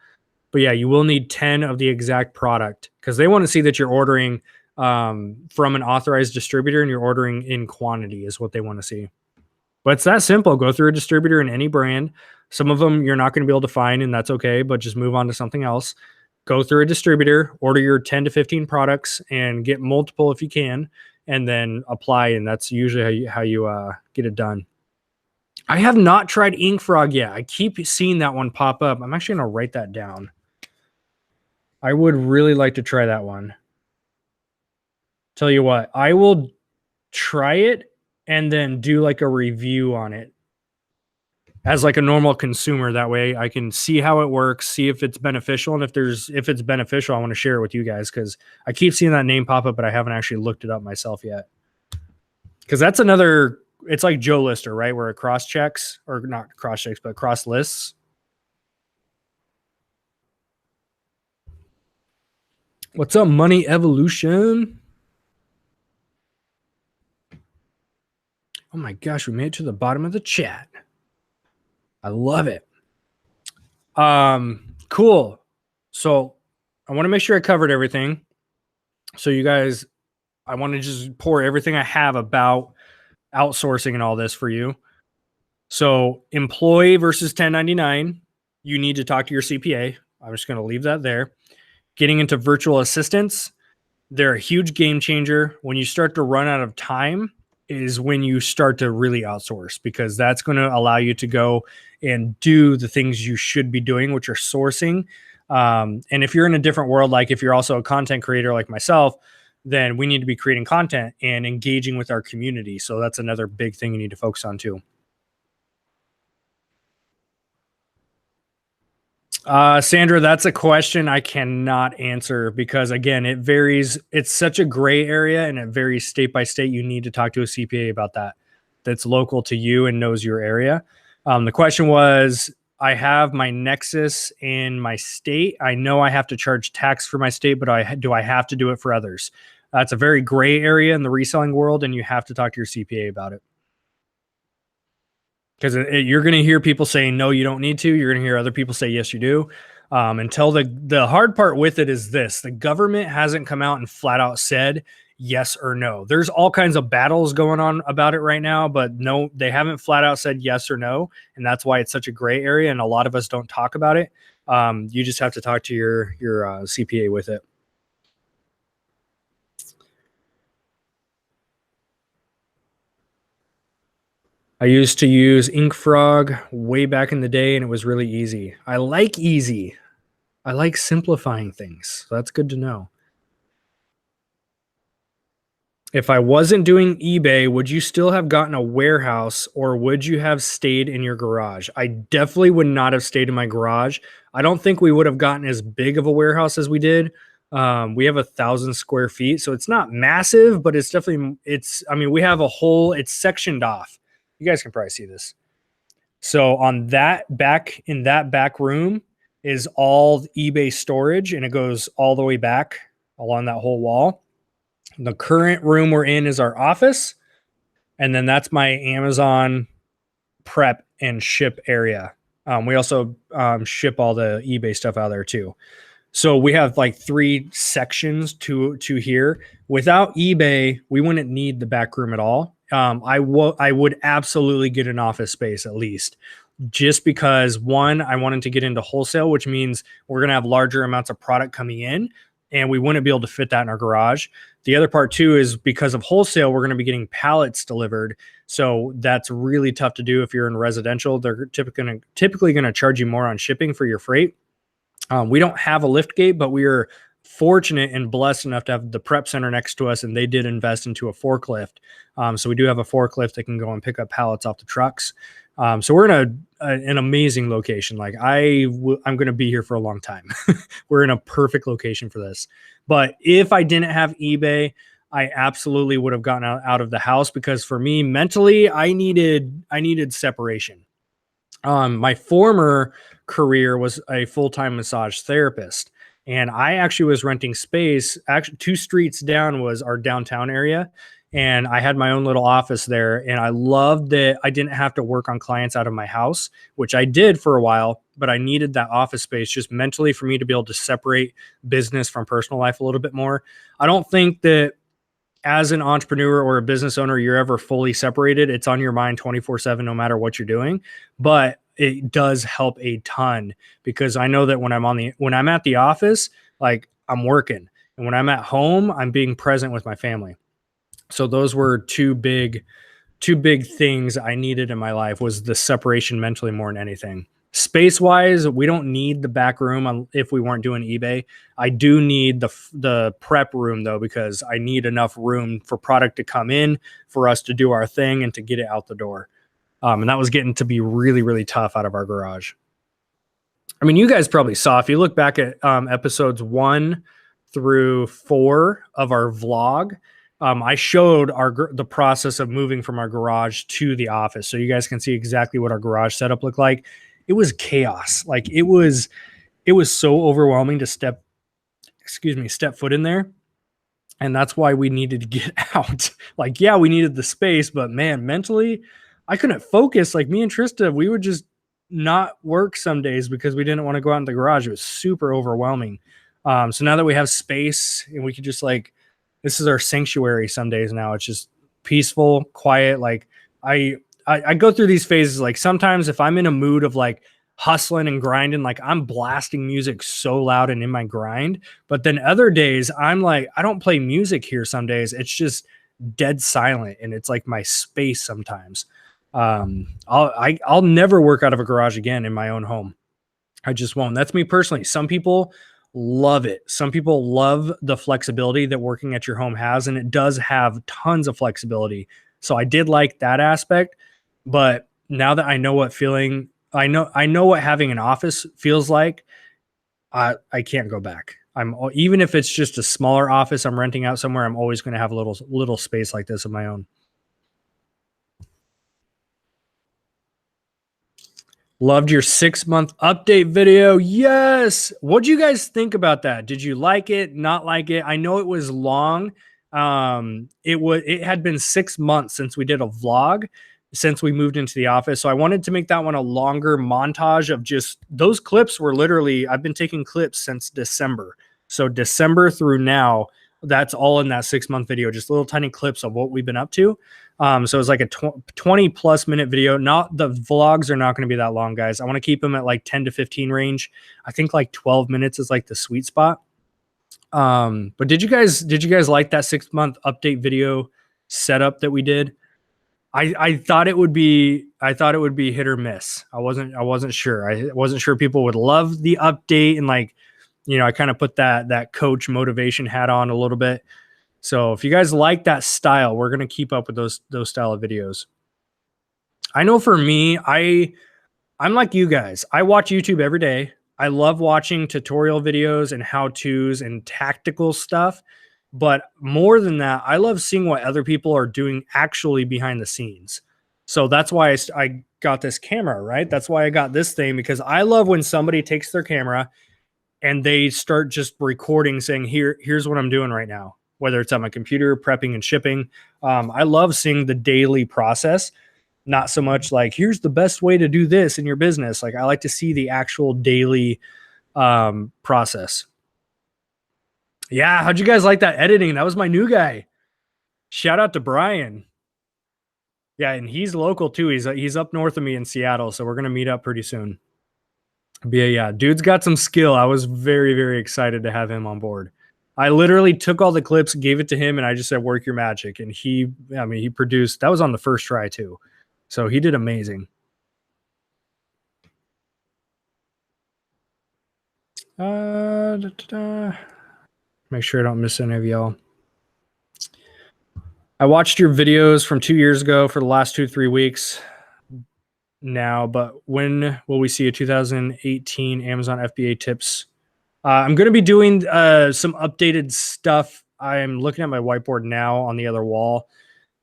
[SPEAKER 1] yeah, you will need 10 of the exact product because they want to see that you're ordering from an authorized distributor and you're ordering in quantity is what they want to see. But it's that simple. Go through a distributor in any brand. Some of them you're not going to be able to find, and that's okay, but just move on to something else. Go through a distributor, order your 10 to 15 products and get multiple if you can, and then apply. And that's usually how you get it done. I have not tried Ink Frog yet. I keep seeing that one pop up. I'm actually going to write that down. I would really like to try that one. Tell you what, I will try it and then do like a review on it as like a normal consumer. That way I can see how it works, see if it's beneficial. And if it's beneficial, I want to share it with you guys because I keep seeing that name pop up, but I haven't actually looked it up myself yet. Because that's another, it's like Joe Lister, right? Where it cross checks, or not cross checks, but cross lists. What's up, Money Evolution? Oh my gosh, we made it to the bottom of the chat. I love it. Cool. So I want to make sure I covered everything. So you guys, I want to just pour everything I have about outsourcing and all this for you. So employee versus 1099, you need to talk to your CPA. I'm just going to leave that there. Getting into virtual assistants, they're a huge game changer. When you start to run out of time is when you start to really outsource, because that's going to allow you to go and do the things you should be doing, which are sourcing. And if you're in a different world, like if you're also a content creator like myself, then we need to be creating content and engaging with our community. So that's another big thing you need to focus on too. Sandra, that's a question I cannot answer because, again, it varies. It's such a gray area and it varies state by state. You need to talk to a CPA about that. That's local to you and knows your area. The question was, I have my nexus in my state. I know I have to charge tax for my state, but do I have to do it for others? That's a very gray area in the reselling world, and you have to talk to your CPA about it. Because you're going to hear people saying, no, you don't need to. You're going to hear other people say, yes, you do. Until the hard part with it is this: the government hasn't come out and flat out said yes or no. There's all kinds of battles going on about it right now, but no, they haven't flat out said yes or no. And that's why it's such a gray area. And a lot of us don't talk about it. You just have to talk to your CPA with it. I used to use Ink Frog way back in the day, and it was really easy. I like easy. I like simplifying things. So that's good to know. If I wasn't doing eBay, would you still have gotten a warehouse, or would you have stayed in your garage? I definitely would not have stayed in my garage. I don't think we would have gotten as big of a warehouse as we did. We have 1,000 square feet, so it's not massive, but it's definitely, I mean, we have a whole, it's sectioned off. You guys can probably see this. So on that back, in that back room is all eBay storage, and it goes all the way back along that whole wall. The current room we're in is our office. And then that's my Amazon prep and ship area. We also ship all the eBay stuff out there too. So we have like 3 sections to here. Without eBay, we wouldn't need the back room at all. I would absolutely get an office space at least, just because one, I wanted to get into wholesale, which means we're going to have larger amounts of product coming in, and we wouldn't be able to fit that in our garage. The other part too is because of wholesale, we're going to be getting pallets delivered. So that's really tough to do if you're in residential. They're typically going to charge you more on shipping for your freight. We don't have a lift gate, but we are fortunate and blessed enough to have the prep center next to us, and they did invest into a forklift. So we do have a forklift that can go and pick up pallets off the trucks. So we're in an amazing location. Like I'm going to be here for a long time. We're in a perfect location for this. But if I didn't have eBay, I absolutely would have gotten out of the house, because for me mentally, I needed separation. My former career was a full-time massage therapist, and I actually was renting space. Actually, 2 streets down was our downtown area, and I had my own little office there, and I loved that I didn't have to work on clients out of my house, which I did for a while, but I needed that office space just mentally for me to be able to separate business from personal life a little bit more. I don't think that as an entrepreneur or a business owner, you're ever fully separated. It's on your mind 24/7, no matter what you're doing, but it does help a ton, because I know that when I'm at the office, like I'm working, and when I'm at home, I'm being present with my family. So those were two big things I needed in my life, was the separation mentally more than anything. Space wise, we don't need the back room if we weren't doing eBay. I do need the prep room though, because I need enough room for product to come in, for us to do our thing and to get it out the door. And that was getting to be really, really tough out of our garage. I mean, you guys probably saw, if you look back at episodes 1 through 4 of our vlog, I showed the process of moving from our garage to the office. So you guys can see exactly what our garage setup looked like. It was chaos. Like it was so overwhelming to step foot in there. And that's why we needed to get out. Like, yeah, we needed the space, but man, mentally, I couldn't focus. Like me and Trista, we would just not work some days because we didn't want to go out in the garage. It was super overwhelming. So now that we have space and we could just this is our sanctuary some days now. It's just peaceful, quiet. Like I go through these phases. Like sometimes if I'm in a mood of like hustling and grinding, like I'm blasting music so loud and in my grind. But then other days I'm like, I don't play music here some days. It's just dead silent. And it's like my space sometimes. I'll never work out of a garage again in my own home. I just won't. That's me personally. Some people love it. Some people love the flexibility that working at your home has, and it does have tons of flexibility. So I did like that aspect, but now that I know what having an office feels like, I can't go back. Even if it's just a smaller office I'm renting out somewhere, I'm always going to have a little space like this of my own. Loved your 6-month update video. Yes. What do you guys think about that? Did you like it? Not like it? I know it was long. It had been 6 months since we did a vlog, since we moved into the office. So I wanted to make that one a longer montage of just those clips. Were literally, I've been taking clips since December. So December through now, that's all in that 6-month video, just little tiny clips of what we've been up to. So it's like a 20+ minute video. Not the vlogs are not going to be that long, guys. I want to keep them at like 10 to 15 range. I think like 12 minutes is like the sweet spot. But did you guys like that 6-month update video setup that we did? I thought it would be hit or miss. I wasn't sure. I wasn't sure people would love the update, and I kind of put that coach motivation hat on a little bit. So if you guys like that style, we're going to keep up with those style of videos. I know for me, I'm like you guys. I watch YouTube every day. I love watching tutorial videos and how-tos and tactical stuff. But more than that, I love seeing what other people are doing actually behind the scenes. So that's why I got this camera, right? That's why I got this thing, because I love when somebody takes their camera and they start just recording saying, here's what I'm doing right now, whether it's on my computer, prepping and shipping. I love seeing the daily process, not so much like, here's the best way to do this in your business. Like, I like to see the actual daily process. Yeah, how'd you guys like that editing? That was my new guy. Shout out to Brian. Yeah, and he's local too. He's up north of me in Seattle, so we're gonna meet up pretty soon. But yeah, dude's got some skill. I was very, very excited to have him on board. I literally took all the clips, gave it to him, and I just said, work your magic. And he produced. That was on the first try too. So he did amazing. Make sure I don't miss any of y'all. I watched your videos from 2 years ago for the last 2-3 weeks now, but when will we see a 2018 Amazon FBA tips? I'm going to be doing some updated stuff. I'm looking at my whiteboard now on the other wall.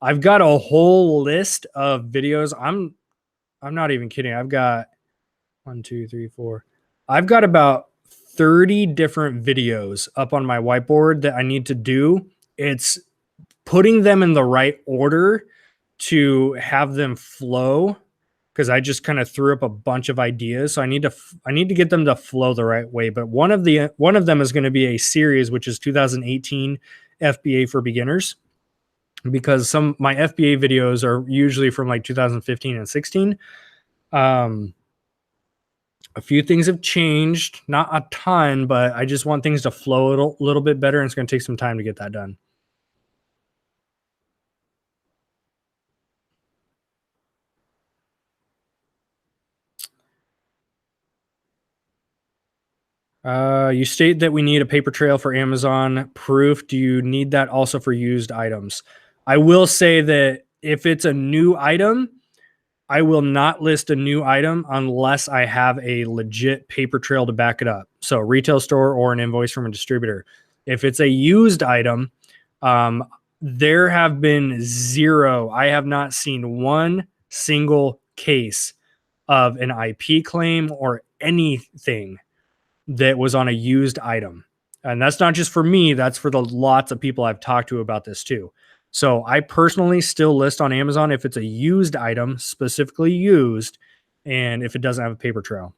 [SPEAKER 1] I've got a whole list of videos. I'm not even kidding. I've got 1, 2, 3, 4. I've got about 30 different videos up on my whiteboard that I need to do. It's putting them in the right order to have them flow, because I just kind of threw up a bunch of ideas. So I need to get them to flow the right way. But one of them is going to be a series, which is 2018 FBA for beginners, because my FBA videos are usually from like 2015 and 16. A few things have changed, not a ton, but I just want things to flow a little bit better, and it's going to take some time to get that done. You state that we need a paper trail for Amazon proof. Do you need that also for used items? I will say that if it's a new item, I will not list a new item unless I have a legit paper trail to back it up. So retail store or an invoice from a distributor. If it's a used item, there have been zero. I have not seen one single case of an IP claim or anything that was on a used item. And that's not just for me, that's for the lots of people I've talked to about this too. So I personally still list on Amazon if it's a used item, specifically used, and if it doesn't have a paper trail.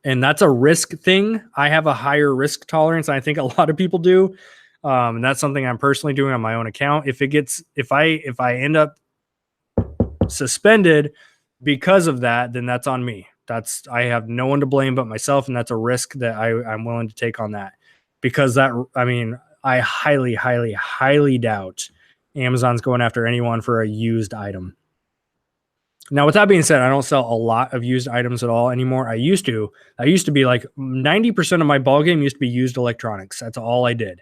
[SPEAKER 1] And that's a risk thing. I have a higher risk tolerance than I think a lot of people do. And that's something I'm personally doing on my own account. If I end up suspended because of that, then that's on me. I have no one to blame but myself, and that's a risk that I'm willing to take on that, because I highly, highly, highly doubt Amazon's going after anyone for a used item. Now, with that being said, I don't sell a lot of used items at all anymore. I used to be like 90% of my ballgame used to be used electronics. That's all I did.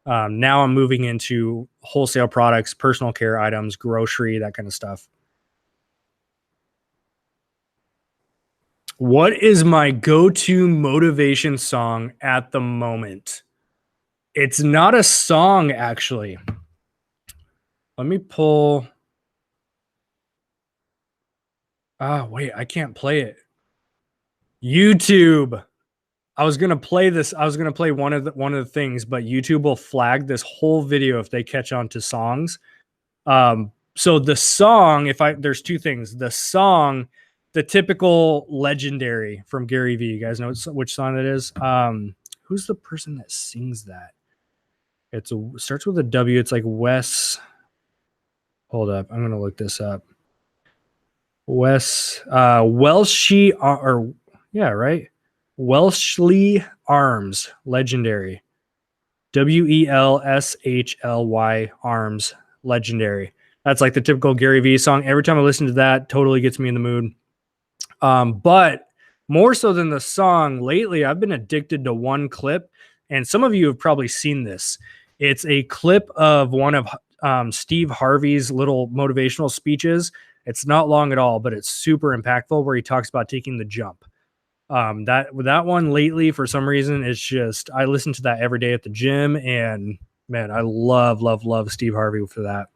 [SPEAKER 1] Now I'm moving into wholesale products, personal care items, grocery, that kind of stuff. What is my go-to motivation song at the moment? It's not a song, actually. Let me pull. Wait, I can't play it. YouTube. I was gonna play this. I was gonna play one of the things, but YouTube will flag this whole video if they catch on to songs. So the song, there's two things. The song, the typical legendary from Gary Vee. You guys know which song that is? Who's the person that sings that? It starts with a W. It's like Wes. Hold up. I'm going to look this up. Welshly Arms, legendary. WELSHLY Arms, legendary. That's like the typical Gary Vee song. Every time I listen to that, totally gets me in the mood. But more so than the song, lately I've been addicted to one clip, and some of you have probably seen this. It's a clip of one of Steve Harvey's little motivational speeches. It's not long at all, but it's super impactful, where he talks about taking the jump. That one lately, for some reason, it's just, I listen to that every day at the gym, and man, I love Steve Harvey for that.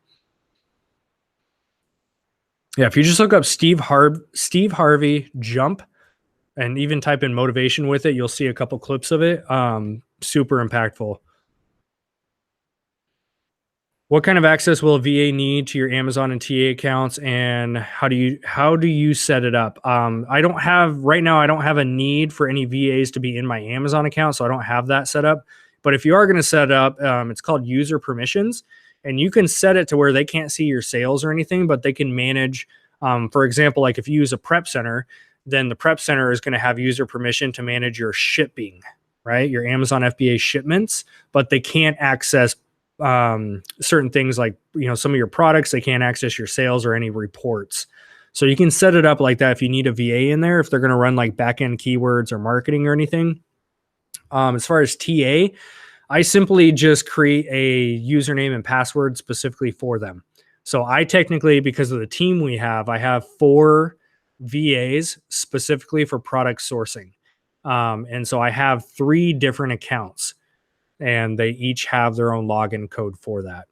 [SPEAKER 1] Yeah, if you just look up Steve Harvey jump and even type in motivation with it, you'll see a couple clips of it. Super impactful. What kind of access will a VA need to your Amazon and TA accounts, and how do you set it up? I don't have a need for any VAs to be in my Amazon account, so I don't have that set up. But if you are going to set it up, it's called user permissions, and you can set it to where they can't see your sales or anything, but they can manage. For example, like if you use a prep center, then the prep center is going to have user permission to manage your shipping, right? Your Amazon FBA shipments, but they can't access certain things like, some of your products. They can't access your sales or any reports. So you can set it up like that if you need a VA in there, if they're going to run like back-end keywords or marketing or anything. As far as TA, I simply just create a username and password specifically for them. So I technically, because of the team I have 4 VAs specifically for product sourcing. And so I have 3 different accounts, and they each have their own login code for that.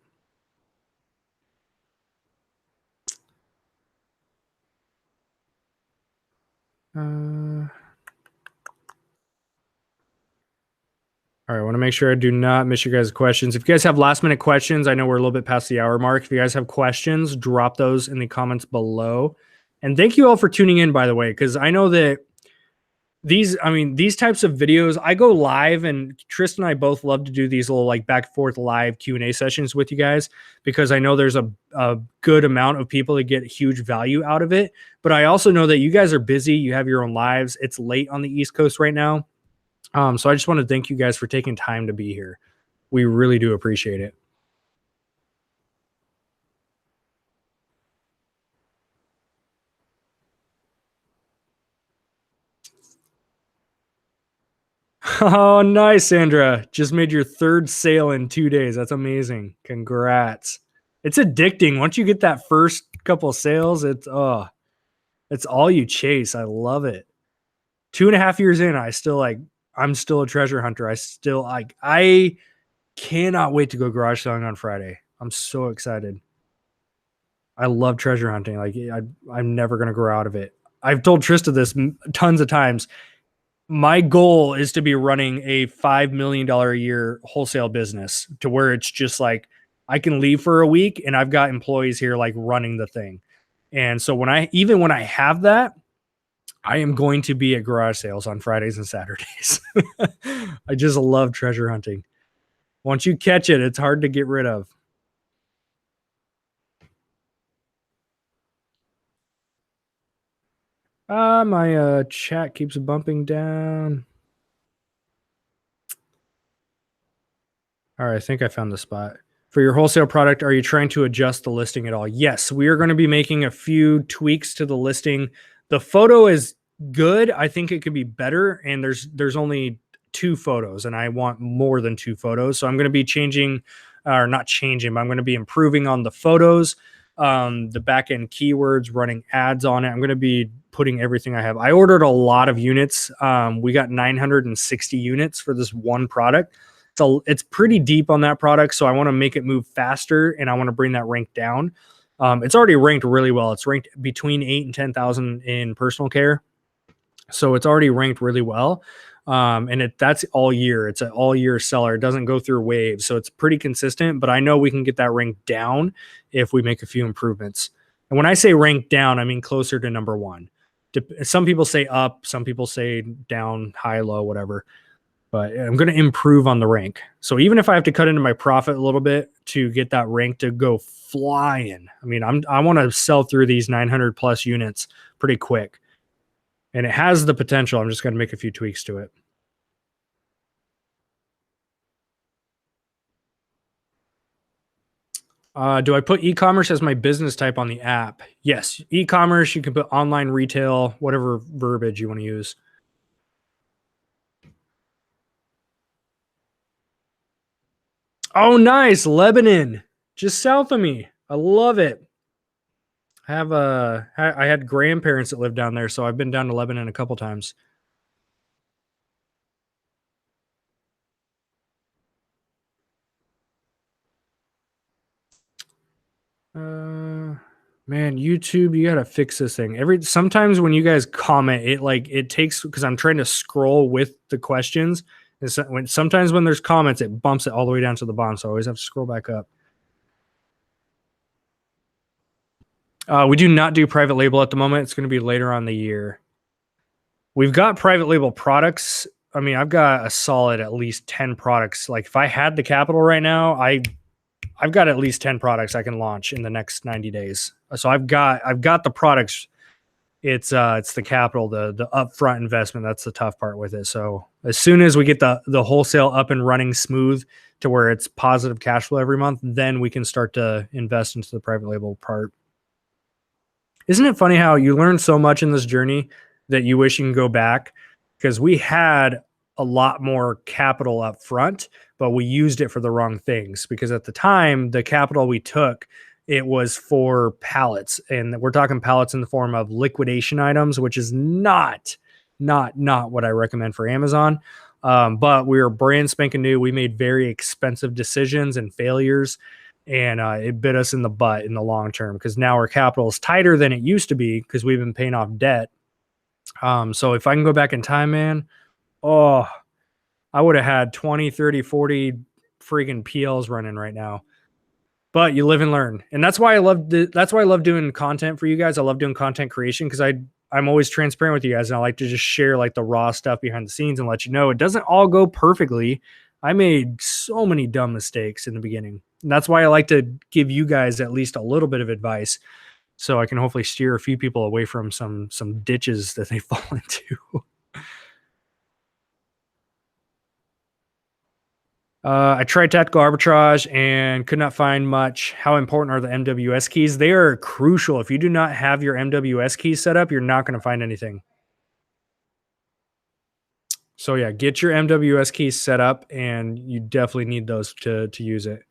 [SPEAKER 1] All right, I want to make sure I do not miss you guys' questions. If you guys have last minute questions, I know we're a little bit past the hour mark. If you guys have questions, drop those in the comments below. And thank you all for tuning in, by the way, because I know that these types of videos, I go live, and Tristan and I both love to do these little like back and forth live Q&A sessions with you guys, because I know there's a good amount of people that get huge value out of it. But I also know that you guys are busy. You have your own lives. It's late on the East Coast right now. So I just want to thank you guys for taking time to be here. We really do appreciate it. Oh, nice, Sandra. Just made your 3rd sale in 2 days. That's amazing. Congrats. It's addicting. Once you get that first couple of sales, it's all you chase. I love it. 2.5 years in, I'm still a treasure hunter. I cannot wait to go garage selling on Friday. I'm so excited. I love treasure hunting. Like I'm never going to grow out of it. I've told Trista this tons of times. My goal is to be running a $5 million a year wholesale business, to where it's just like I can leave for a week and I've got employees here like running the thing. And so when I have that, I am going to be at garage sales on Fridays and Saturdays. I just love treasure hunting. Once you catch it, it's hard to get rid of. My chat keeps bumping down. All right, I think I found the spot. For your wholesale product, are you trying to adjust the listing at all? Yes, we are going to be making a few tweaks to the listing. The photo is good. I think it could be better, and there's only 2 photos, and I want more than 2 photos. So I'm going to be changing, or not changing, but I'm going to be improving on the photos, the back end keywords, running ads on it. I'm going to be putting everything I have. I ordered a lot of units. We got 960 units for this one product. So it's pretty deep on that product. So I want to make it move faster, and I want to bring that rank down. It's already ranked really well. It's ranked between 8,000 and 10,000 in personal care. So it's already ranked really well. And that's all year. It's an all year seller. It doesn't go through waves. So it's pretty consistent, but I know we can get that rank down if we make a few improvements. And when I say rank down, I mean closer to number 1. Some people say up, some people say down, high, low, whatever. But I'm going to improve on the rank. So even if I have to cut into my profit a little bit to get that rank to go flying, I mean, I want to sell through these 900 plus units pretty quick. And it has the potential. I'm just going to make a few tweaks to it. Do I put e-commerce as my business type on the app? Yes. E-commerce, you can put online retail, whatever verbiage you want to use. Oh, nice. Lebanon, just south of me. I love it. I had grandparents that live down there, so I've been down to Lebanon a couple times. Man, YouTube, you gotta fix this thing. Sometimes when you guys comment, it takes, because I'm trying to scroll with the questions. And so sometimes when there's comments, it bumps it all the way down to the bottom. So I always have to scroll back up. We do not do private label at the moment. It's going to be later on the year. We've got private label products. I mean, I've got a solid at least 10 products. Like if I had the capital right now, I've got at least 10 products I can launch in the next 90 days. So I've got the products. It's the capital, the upfront investment. That's the tough part with it. So as soon as we get the wholesale up and running smooth to where it's positive cash flow every month, then we can start to invest into the private label part. Isn't it funny how you learn so much in this journey that you wish you can go back? Because we had a lot more capital up front, but we used it for the wrong things. Because at the time, the capital we took, it was for pallets. And we're talking pallets in the form of liquidation items, which is not what I recommend for Amazon. But we were brand spanking new. We made very expensive decisions and failures. And it bit us in the butt in the long term, because now our capital is tighter than it used to be because we've been paying off debt. So if I can go back in time, man, I would have had 20, 30, 40 freaking PLs running right now. But you live and learn. And that's why I love doing content for you guys. I love doing content creation because I'm always transparent with you guys. And I like to just share like the raw stuff behind the scenes and let you know it doesn't all go perfectly. I made so many dumb mistakes in the beginning. And that's why I like to give you guys at least a little bit of advice, so I can hopefully steer a few people away from some ditches that they fall into. I tried tactical arbitrage and could not find much. How important are the MWS keys? They are crucial. If you do not have your MWS keys set up, you're not going to find anything. So yeah, get your MWS keys set up, and you definitely need those to use it.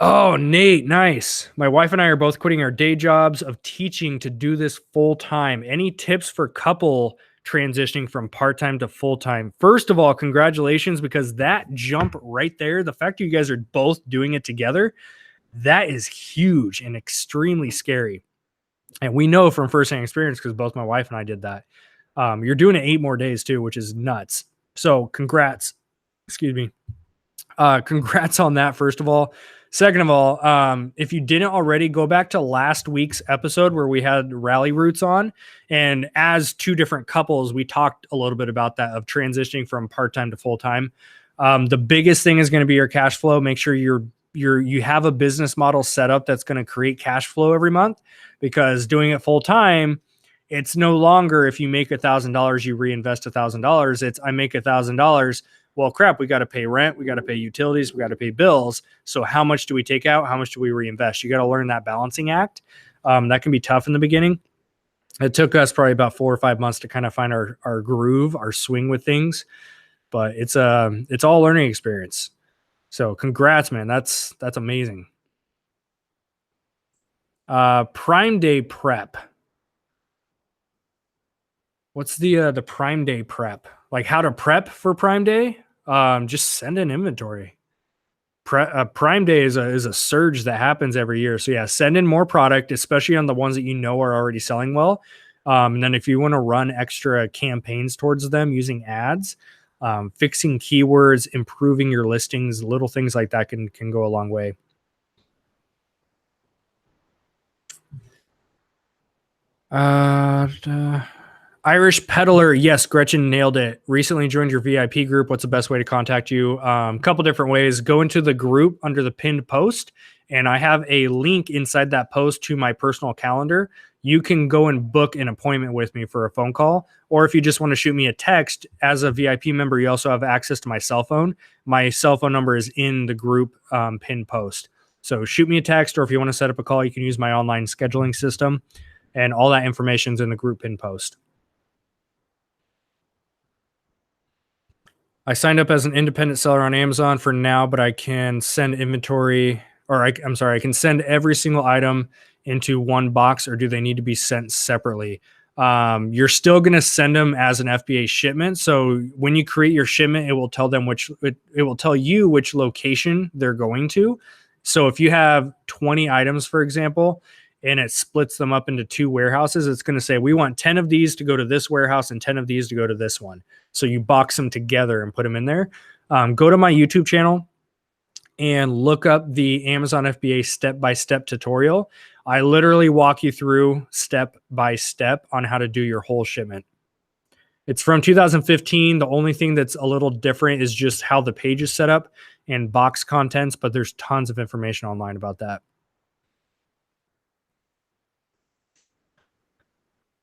[SPEAKER 1] Oh, Nate, nice. My wife and I are both quitting our day jobs of teaching to do this full time. Any tips for couple transitioning from part-time to full-time? First of all, congratulations, because that jump right there, the fact that you guys are both doing it together, that is huge and extremely scary. And we know from firsthand experience, because both my wife and I did that. You're doing it 8 more days too, which is nuts. So congrats. Excuse me. Congrats on that, first of all. Second of all, if you didn't already, go back to last week's episode where we had Rally Roots on. And as 2 different couples, we talked a little bit about that, of transitioning from part-time to full-time. The biggest thing is going to be your cash flow. Make sure you have a business model set up that's going to create cash flow every month, because doing it full-time, it's no longer if you make $1,000, you reinvest $1,000. It's I make $1,000. Well, crap, we got to pay rent. We got to pay utilities. We got to pay bills. So how much do we take out? How much do we reinvest? You got to learn that balancing act. That can be tough in the beginning. It took us probably about 4 or 5 months to kind of find our groove, our swing with things, but it's all learning experience. So congrats, man. That's amazing. Prime Day prep. What's the Prime Day prep? Like how to prep for Prime Day? Just send in inventory. Prime Day is a surge that happens every year. So yeah, send in more product, especially on the ones that you know are already selling well. And then if you want to run extra campaigns towards them using ads, fixing keywords, improving your listings, little things like that can go a long way. Irish Peddler. Yes, Gretchen nailed it. Recently joined your VIP group. What's the best way to contact you? Couple different ways. Go into the group under the pinned post, and I have a link inside that post to my personal calendar. You can go and book an appointment with me for a phone call, or if you just want to shoot me a text as a VIP member, you also have access to my cell phone. My cell phone number is in the group pinned post. So shoot me a text, or if you want to set up a call, you can use my online scheduling system, and all that information is in the group pinned post. I signed up as an independent seller on Amazon for now, but I can send inventory, or I can send every single item into one box, or do they need to be sent separately? You're still going to send them as an FBA shipment. So when you create your shipment, it will tell them it will tell you which location they're going to. So if you have 20 items, for example, and it splits them up into 2 warehouses, it's going to say, we want 10 of these to go to this warehouse and 10 of these to go to this one. So you box them together and put them in there. Go to my YouTube channel and look up the Amazon FBA step-by-step tutorial. I literally walk you through step by step on how to do your whole shipment. It's from 2015. The only thing that's a little different is just how the page is set up and box contents, but there's tons of information online about that.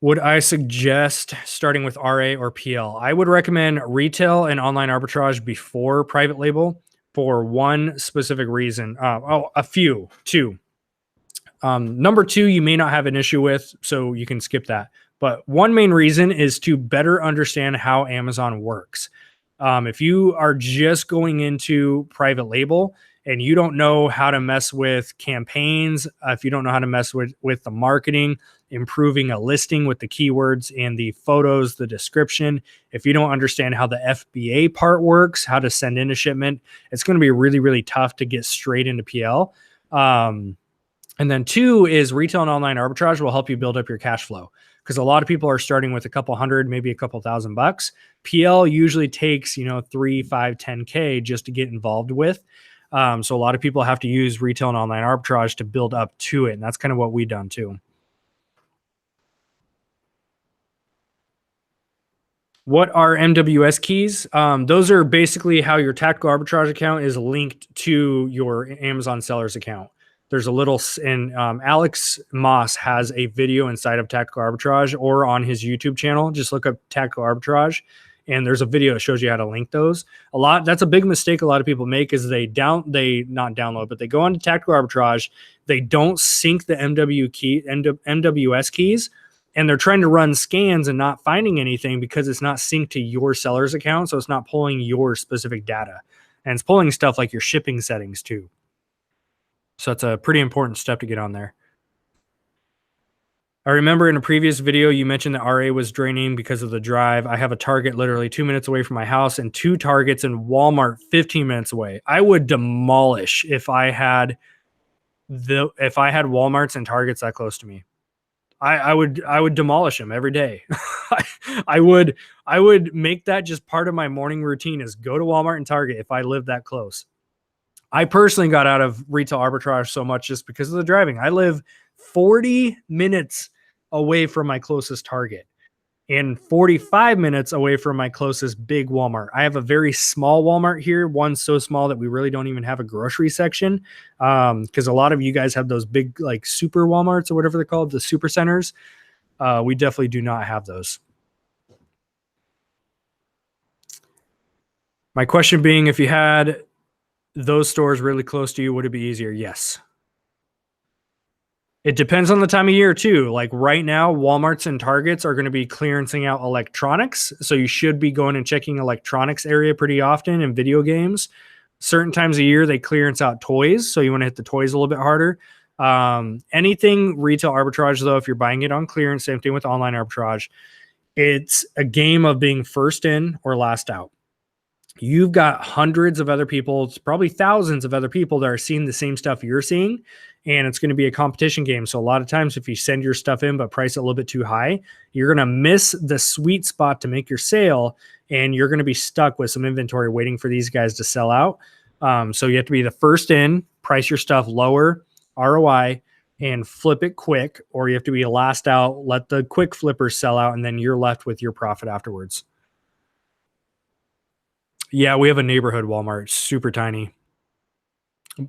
[SPEAKER 1] Would I suggest starting with RA or PL? I would recommend retail and online arbitrage before private label for one specific reason. A few, two. Number 2, you may not have an issue with, so you can skip that. But one main reason is to better understand how Amazon works. If you are just going into private label and you don't know how to mess with campaigns, if you don't know how to mess with the marketing, improving a listing with the keywords and the photos, the description, if you don't understand how the FBA part works, how to send in a shipment, it's going to be really, really tough to get straight into PL. And then 2 is retail and online arbitrage will help you build up your cash flow, because a lot of people are starting with a couple hundred, maybe a couple $1,000. PL usually takes, 3, 5, 10K just to get involved with. So a lot of people have to use retail and online arbitrage to build up to it. And that's kind of what we've done too. What are MWS keys? Those are basically how your tactical arbitrage account is linked to your Amazon seller's account. There's a little, and Alex Moss has a video inside of Tactical Arbitrage or on his YouTube channel. Just look up Tactical Arbitrage, and there's a video that shows you how to link those. That's a big mistake a lot of people make is they go onto Tactical Arbitrage, they don't sync the MWS keys, and they're trying to run scans and not finding anything because it's not synced to your seller's account, so it's not pulling your specific data. And it's pulling stuff like your shipping settings too. So that's a pretty important step to get on there. I remember in a previous video, you mentioned that RA was draining because of the drive. I have a Target literally 2 minutes away from my house and 2 Targets in Walmart 15 minutes away. I would demolish if I had Walmarts and Targets that close to me. I would demolish them every day. I would make that just part of my morning routine is go to Walmart and Target if I live that close. I personally got out of retail arbitrage so much just because of the driving. I live 40 minutes away from my closest Target and 45 minutes away from my closest big Walmart. I have a very small Walmart here, one so small that we really don't even have a grocery section, because a lot of you guys have those big like super Walmarts or whatever they're called, the super centers. We definitely do not have those. My question being, if you had those stores really close to you, would it be easier? Yes. It depends on the time of year too. Like right now, Walmarts and Targets are going to be clearancing out electronics. So you should be going and checking electronics area pretty often and video games. Certain times of year, they clearance out toys. So you want to hit the toys a little bit harder. Anything retail arbitrage though, if you're buying it on clearance, same thing with online arbitrage. It's a game of being first in or last out. You've got hundreds of other people, it's probably thousands of other people that are seeing the same stuff you're seeing, and it's going to be a competition game. So a lot of times if you send your stuff in but price it a little bit too high, you're going to miss the sweet spot to make your sale, and you're going to be stuck with some inventory waiting for these guys to sell out. So you have to be the first in, price your stuff lower, ROI, and flip it quick, or you have to be last out, let the quick flippers sell out, and then you're left with your profit afterwards. Yeah, we have a neighborhood Walmart, super tiny.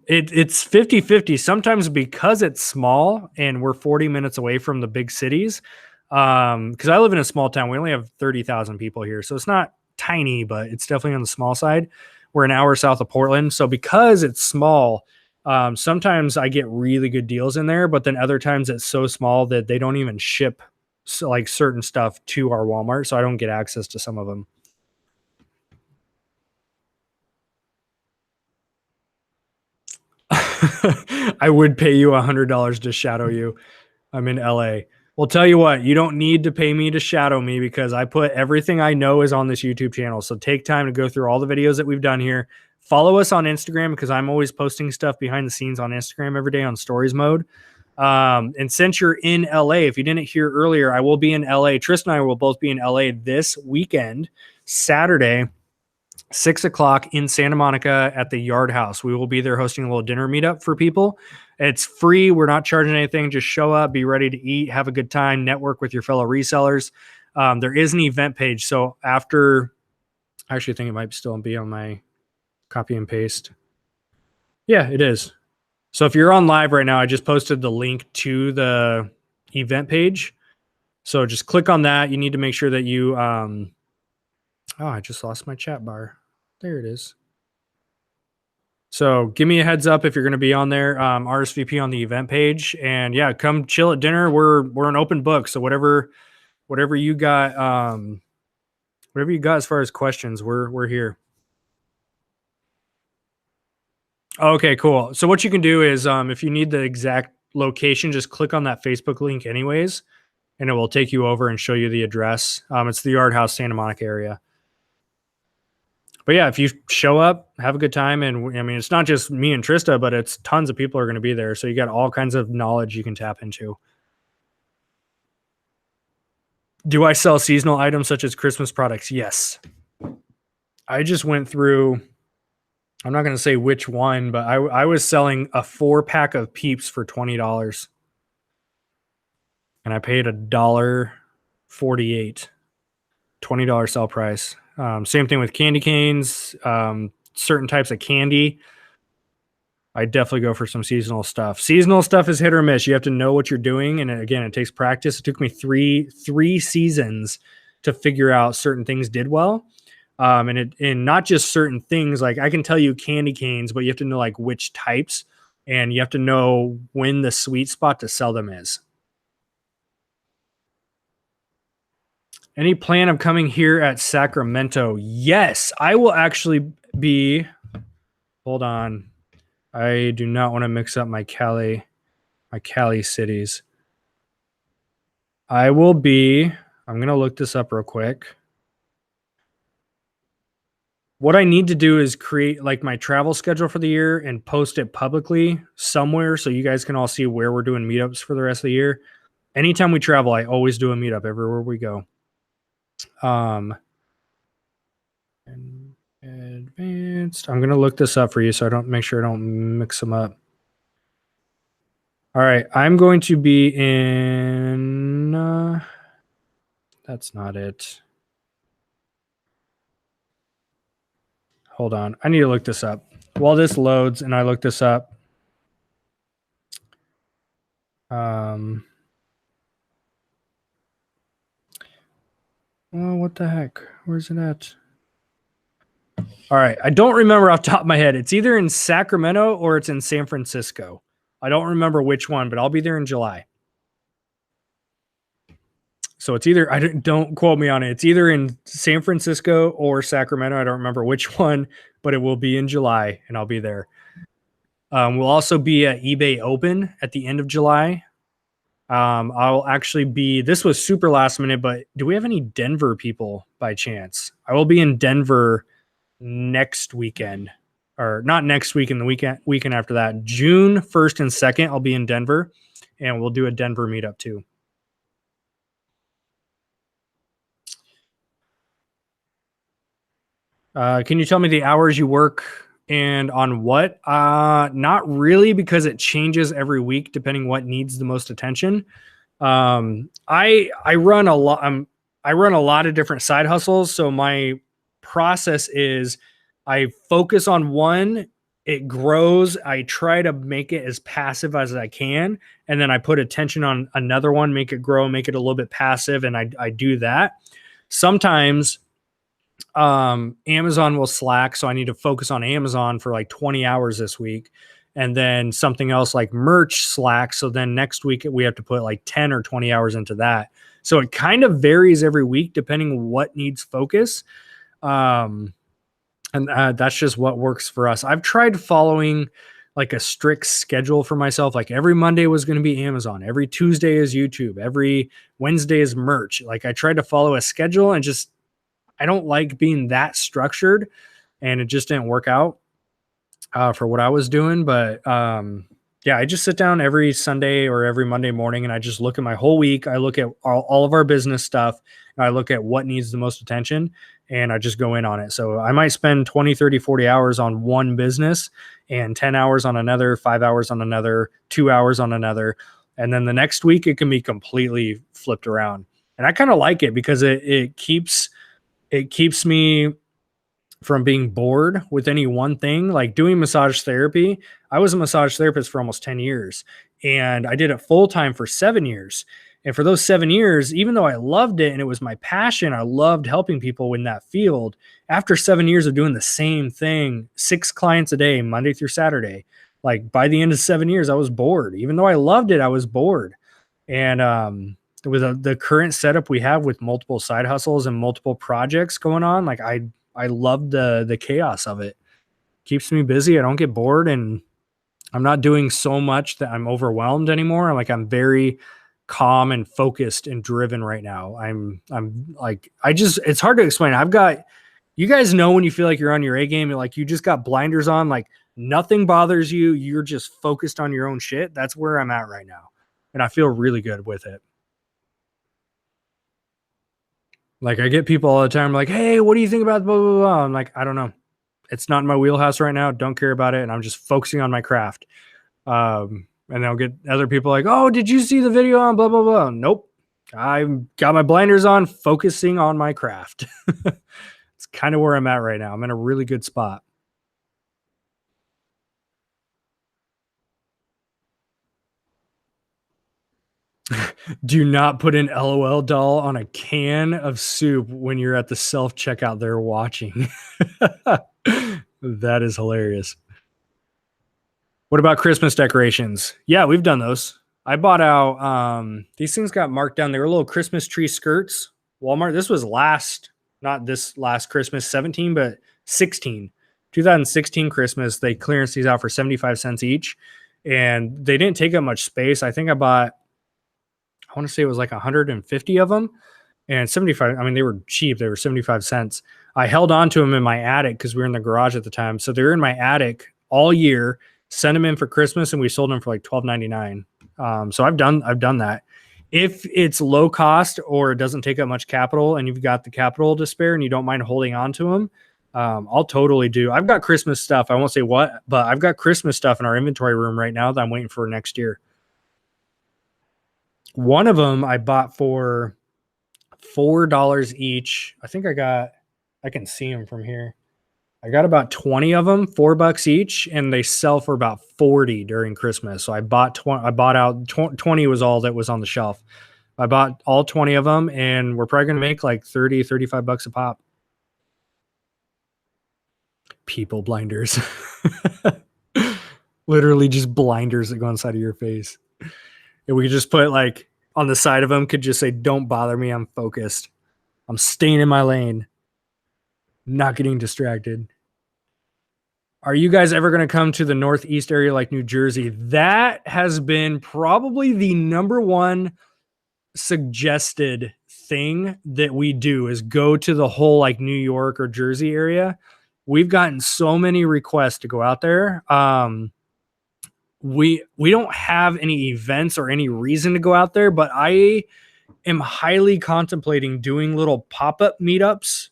[SPEAKER 1] It's 50-50. Sometimes because it's small and we're 40 minutes away from the big cities, because I live in a small town. We only have 30,000 people here. So it's not tiny, but it's definitely on the small side. We're an hour south of Portland. So because it's small, sometimes I get really good deals in there, but then other times it's so small that they don't even ship like certain stuff to our Walmart. So I don't get access to some of them. I would pay you $100 to shadow you. I'm in LA. Well, tell you what, you don't need to pay me to shadow me because I put everything I know is on this YouTube channel. So take time to go through all the videos that we've done here, follow us on Instagram because I'm always posting stuff behind the scenes on Instagram every day on stories mode. And since you're in LA, if you didn't hear earlier, I will be in LA. Tristan and I will both be in LA this weekend, Saturday, 6 o'clock in Santa Monica at the Yard House. We will be there hosting a little dinner meetup for people. It's free. We're not charging anything. Just show up, be ready to eat, have a good time, network with your fellow resellers. There is an event page. So after, I actually think it might still be on my copy and paste. Yeah, it is. So if you're on live right now, I just posted the link to the event page. So just click on that. You need to make sure that you, oh, I just lost my chat bar. There it is. So give me a heads up if you're going to be on there, RSVP on the event page, and yeah, come chill at dinner. We're an open book. So whatever you got, as far as questions, we're here. Okay, cool. So what you can do is, if you need the exact location, just click on that Facebook link anyways, and it will take you over and show you the address. It's the Yard House, Santa Monica area. But yeah, if you show up, have a good time. And I mean, it's not just me and Trista, but it's tons of people are going to be there. So you got all kinds of knowledge you can tap into. Do I sell seasonal items such as Christmas products? Yes. I just went through, I'm not going to say which one, but I was selling a 4-pack of Peeps for $20. And I paid $1.48, $20 sell price. Same thing with candy canes, certain types of candy. I definitely go for some seasonal stuff. Seasonal stuff is hit or miss. You have to know what you're doing. And again, it takes practice. It took me three seasons to figure out certain things did well. And not just certain things, like I can tell you candy canes, but you have to know like which types, and you have to know when the sweet spot to sell them is. Any plan of coming here at Sacramento? Yes, I will actually be. Hold on. I do not want to mix up my Cali cities. I will be. I'm going to look this up real quick. What I need to do is create like my travel schedule for the year and post it publicly somewhere so you guys can all see where we're doing meetups for the rest of the year. Anytime we travel, I always do a meetup everywhere we go. Advanced. I'm going to look this up for you so I don't make sure I don't mix them up. All right. I'm going to be in, that's not it. Hold on. I need to look this up. While this loads and I look this up. Well, what the heck? Where's it at? All right. I don't remember off the top of my head. It's either in Sacramento or it's in San Francisco. I don't remember which one, but I'll be there in July. So it's either, don't quote me on it. It's either in San Francisco or Sacramento. I don't remember which one, but it will be in July and I'll be there. We'll also be at eBay Open at the end of July. I'll actually be, this was super last minute, but do we have any Denver people by chance? I will be in Denver next weekend, or not next week, in the weekend after that. June 1st and 2nd, I'll be in Denver, and we'll do a Denver meetup too. Can you tell me the hours you work and on what? Not really, because it changes every week depending what needs the most attention. I run a lot. I run a lot of different side hustles. So my process is I focus on one, it grows. I try to make it as passive as I can. And then I put attention on another one, make it grow, make it a little bit passive. And I do that. Sometimes Amazon will slack. So I need to focus on Amazon for like 20 hours this week. And then something else like merch slack. So then next week we have to put like 10 or 20 hours into that. So it kind of varies every week depending what needs focus. And that's just what works for us. I've tried following like a strict schedule for myself. Like every Monday was going to be Amazon. Every Tuesday is YouTube. Every Wednesday is merch. Like I tried to follow a schedule and just, I don't like being that structured, and it just didn't work out. for what I was doing. But yeah, I just sit down every Sunday or every Monday morning and I just look at my whole week. I look at all of our business stuff and I look at what needs the most attention and I just go in on it. So I might spend 20, 30, 40 hours on one business and 10 hours on another, 5 hours on another, 2 hours on another. And then the next week it can be completely flipped around. And I kind of like it because it keeps me from being bored with any one thing. Like doing massage therapy, I was a massage therapist for almost 10 years and I did it full time for 7 years. And for those 7 years, even though I loved it and it was my passion, I loved helping people in that field. After 7 years of doing the same thing, 6 clients a day, Monday through Saturday, like by the end of 7 years, I was bored. Even though I loved it, I was bored. And with the current setup we have with multiple side hustles and multiple projects going on, like I love the chaos of it. Keeps me busy. I don't get bored and I'm not doing so much that I'm overwhelmed anymore. Like I'm very calm and focused and driven right now. I'm like, it's hard to explain. You guys know when you feel like you're on your A game, like you just got blinders on, like nothing bothers you. You're just focused on your own shit. That's where I'm at right now. And I feel really good with it. Like I get people all the time like, hey, what do you think about blah, blah, blah? I'm like, I don't know. It's not in my wheelhouse right now. Don't care about it. And I'm just focusing on my craft. And I'll get other people like, oh, did you see the video on blah, blah, blah? Nope. I got my blinders on, focusing on my craft. It's kind of where I'm at right now. I'm in a really good spot. Do not put an LOL doll on a can of soup when you're at the self-checkout there watching. That is hilarious. What about Christmas decorations? Yeah, we've done those. I bought out, these things got marked down. They were little Christmas tree skirts. Walmart. This was not this last Christmas, 17, but 16. 2016 Christmas. They clearance these out for 75 cents each. And they didn't take up much space. I think I want to say it was like 150 of them. And 75, I mean, they were cheap. They were 75 cents. I held on to them in my attic because we were in the garage at the time. So they were in my attic all year, sent them in for Christmas, and we sold them for like $12.99. So I've done that. If it's low cost or it doesn't take up much capital and you've got the capital to spare and you don't mind holding on to them, I'll totally do. I've got Christmas stuff. I won't say what, but I've got Christmas stuff in our inventory room right now that I'm waiting for next year. One of them I bought for $4 each. I think I can see them from here. I got about 20 of them, $4 each, and they sell for about 40 during Christmas. So I bought out 20 was all that was on the shelf. I bought all 20 of them, and we're probably going to make like 30, $35 a pop. People blinders. Literally just blinders that go inside of your face. And we could just put like on the side of them, could just say, don't bother me. I'm focused. I'm staying in my lane. Not getting distracted. Are you guys ever going to come to the Northeast area like New Jersey? That has been probably the number one suggested thing that we do is go to the whole like New York or Jersey area. We've gotten so many requests to go out there. We don't have any events or any reason to go out there, but I am highly contemplating doing little pop-up meetups,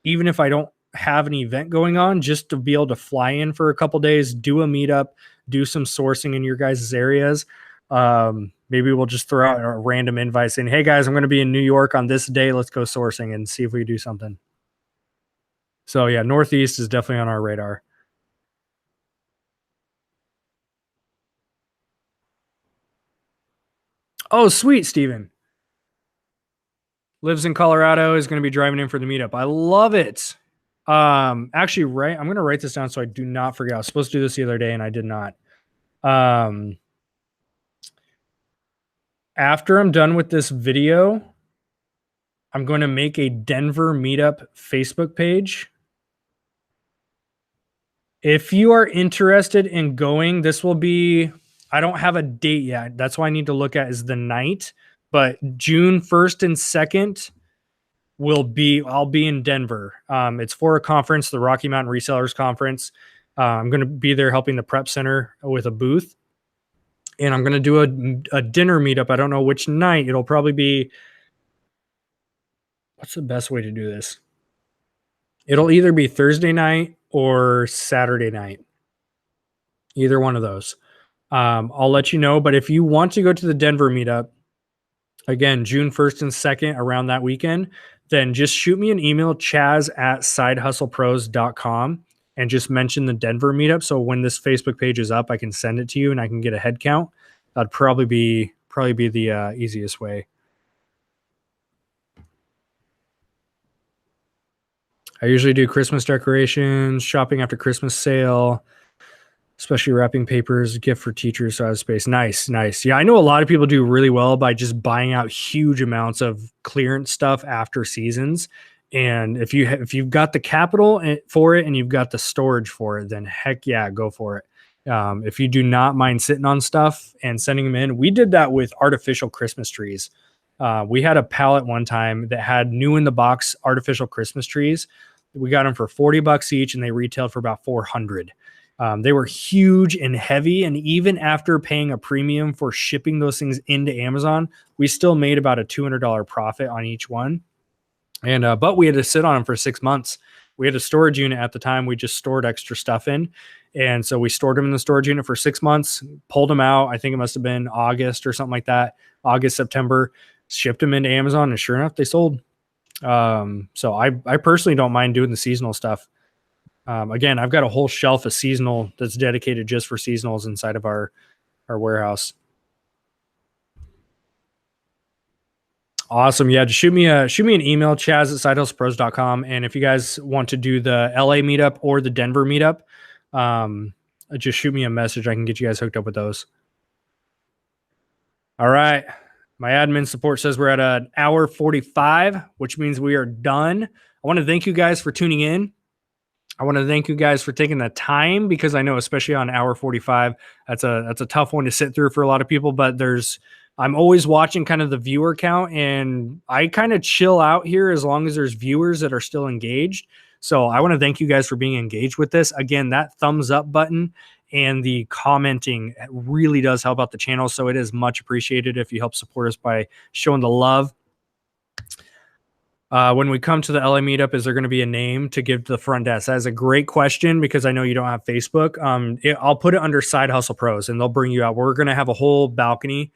[SPEAKER 1] even if I don't have an event going on, just to be able to fly in for a couple days, do a meetup, do some sourcing in your guys' areas. Maybe we'll just throw out a random invite saying, hey guys, I'm going to be in New York on this day. Let's go sourcing and see if we can do something. So yeah, Northeast is definitely on our radar. Oh, sweet, Steven. Lives in Colorado, is going to be driving in for the meetup. I love it. Actually, I'm going to write this down so I do not forget. I was supposed to do this the other day and I did not. After I'm done with this video, I'm going to make a Denver meetup Facebook page. If you are interested in going, this will be, I don't have a date yet. That's why I need to look at is the night, but June 1st and 2nd I'll be in Denver. It's for a conference, the Rocky Mountain Resellers Conference. I'm going to be there helping the prep center with a booth. And I'm going to do a dinner meetup. I don't know which night. It'll probably be, what's the best way to do this? It'll either be Thursday night or Saturday night. Either one of those. I'll let you know. But if you want to go to the Denver meetup, again, June 1st and 2nd, around that weekend, then just shoot me an email, chaz@sidehustlepros.com, and just mention the Denver meetup. So when this Facebook page is up, I can send it to you and I can get a head count. That'd probably be the easiest way. I usually do Christmas decorations, shopping after Christmas sale, especially wrapping papers, gift for teachers, so I have space. Nice. Yeah, I know a lot of people do really well by just buying out huge amounts of clearance stuff after seasons. And if you've got the capital for it and you've got the storage for it, then heck yeah, go for it. If you do not mind sitting on stuff and sending them in, we did that with artificial Christmas trees. We had a pallet one time that had new in the box artificial Christmas trees. We got them for $40 each and they retailed for about $400. They were huge and heavy. And even after paying a premium for shipping those things into Amazon, we still made about a $200 profit on each one. And, but we had to sit on them for 6 months. We had a storage unit at the time. We just stored extra stuff in. And so we stored them in the storage unit for 6 months, pulled them out. I think it must've been August or something like that. August, September, shipped them into Amazon. And sure enough, they sold. So I personally don't mind doing the seasonal stuff. Again, I've got a whole shelf of seasonal that's dedicated just for seasonals inside of our warehouse. Awesome. Yeah, just shoot me an email, chaz@sidehustlepros.com. And if you guys want to do the LA meetup or the Denver meetup, just shoot me a message. I can get you guys hooked up with those. All right. My admin support says we're at an hour 45, which means we are done. I want to thank you guys for tuning in. I want to thank you guys for taking the time, because I know, especially on hour 45, that's a tough one to sit through for a lot of people, but I'm always watching kind of the viewer count, and I kind of chill out here as long as there's viewers that are still engaged. So I want to thank you guys for being engaged with this. Again, that thumbs up button and the commenting really does help out the channel. So it is much appreciated if you help support us by showing the love. When we come to the LA meetup, is there going to be a name to give to the front desk? That is a great question, because I know you don't have Facebook. I'll put it under Side Hustle Pros and they'll bring you out. We're going to have a whole balcony.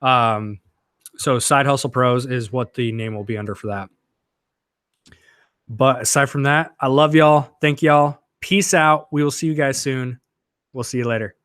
[SPEAKER 1] So Side Hustle Pros is what the name will be under for that. But aside from that, I love y'all. Thank y'all. Peace out. We will see you guys soon. We'll see you later.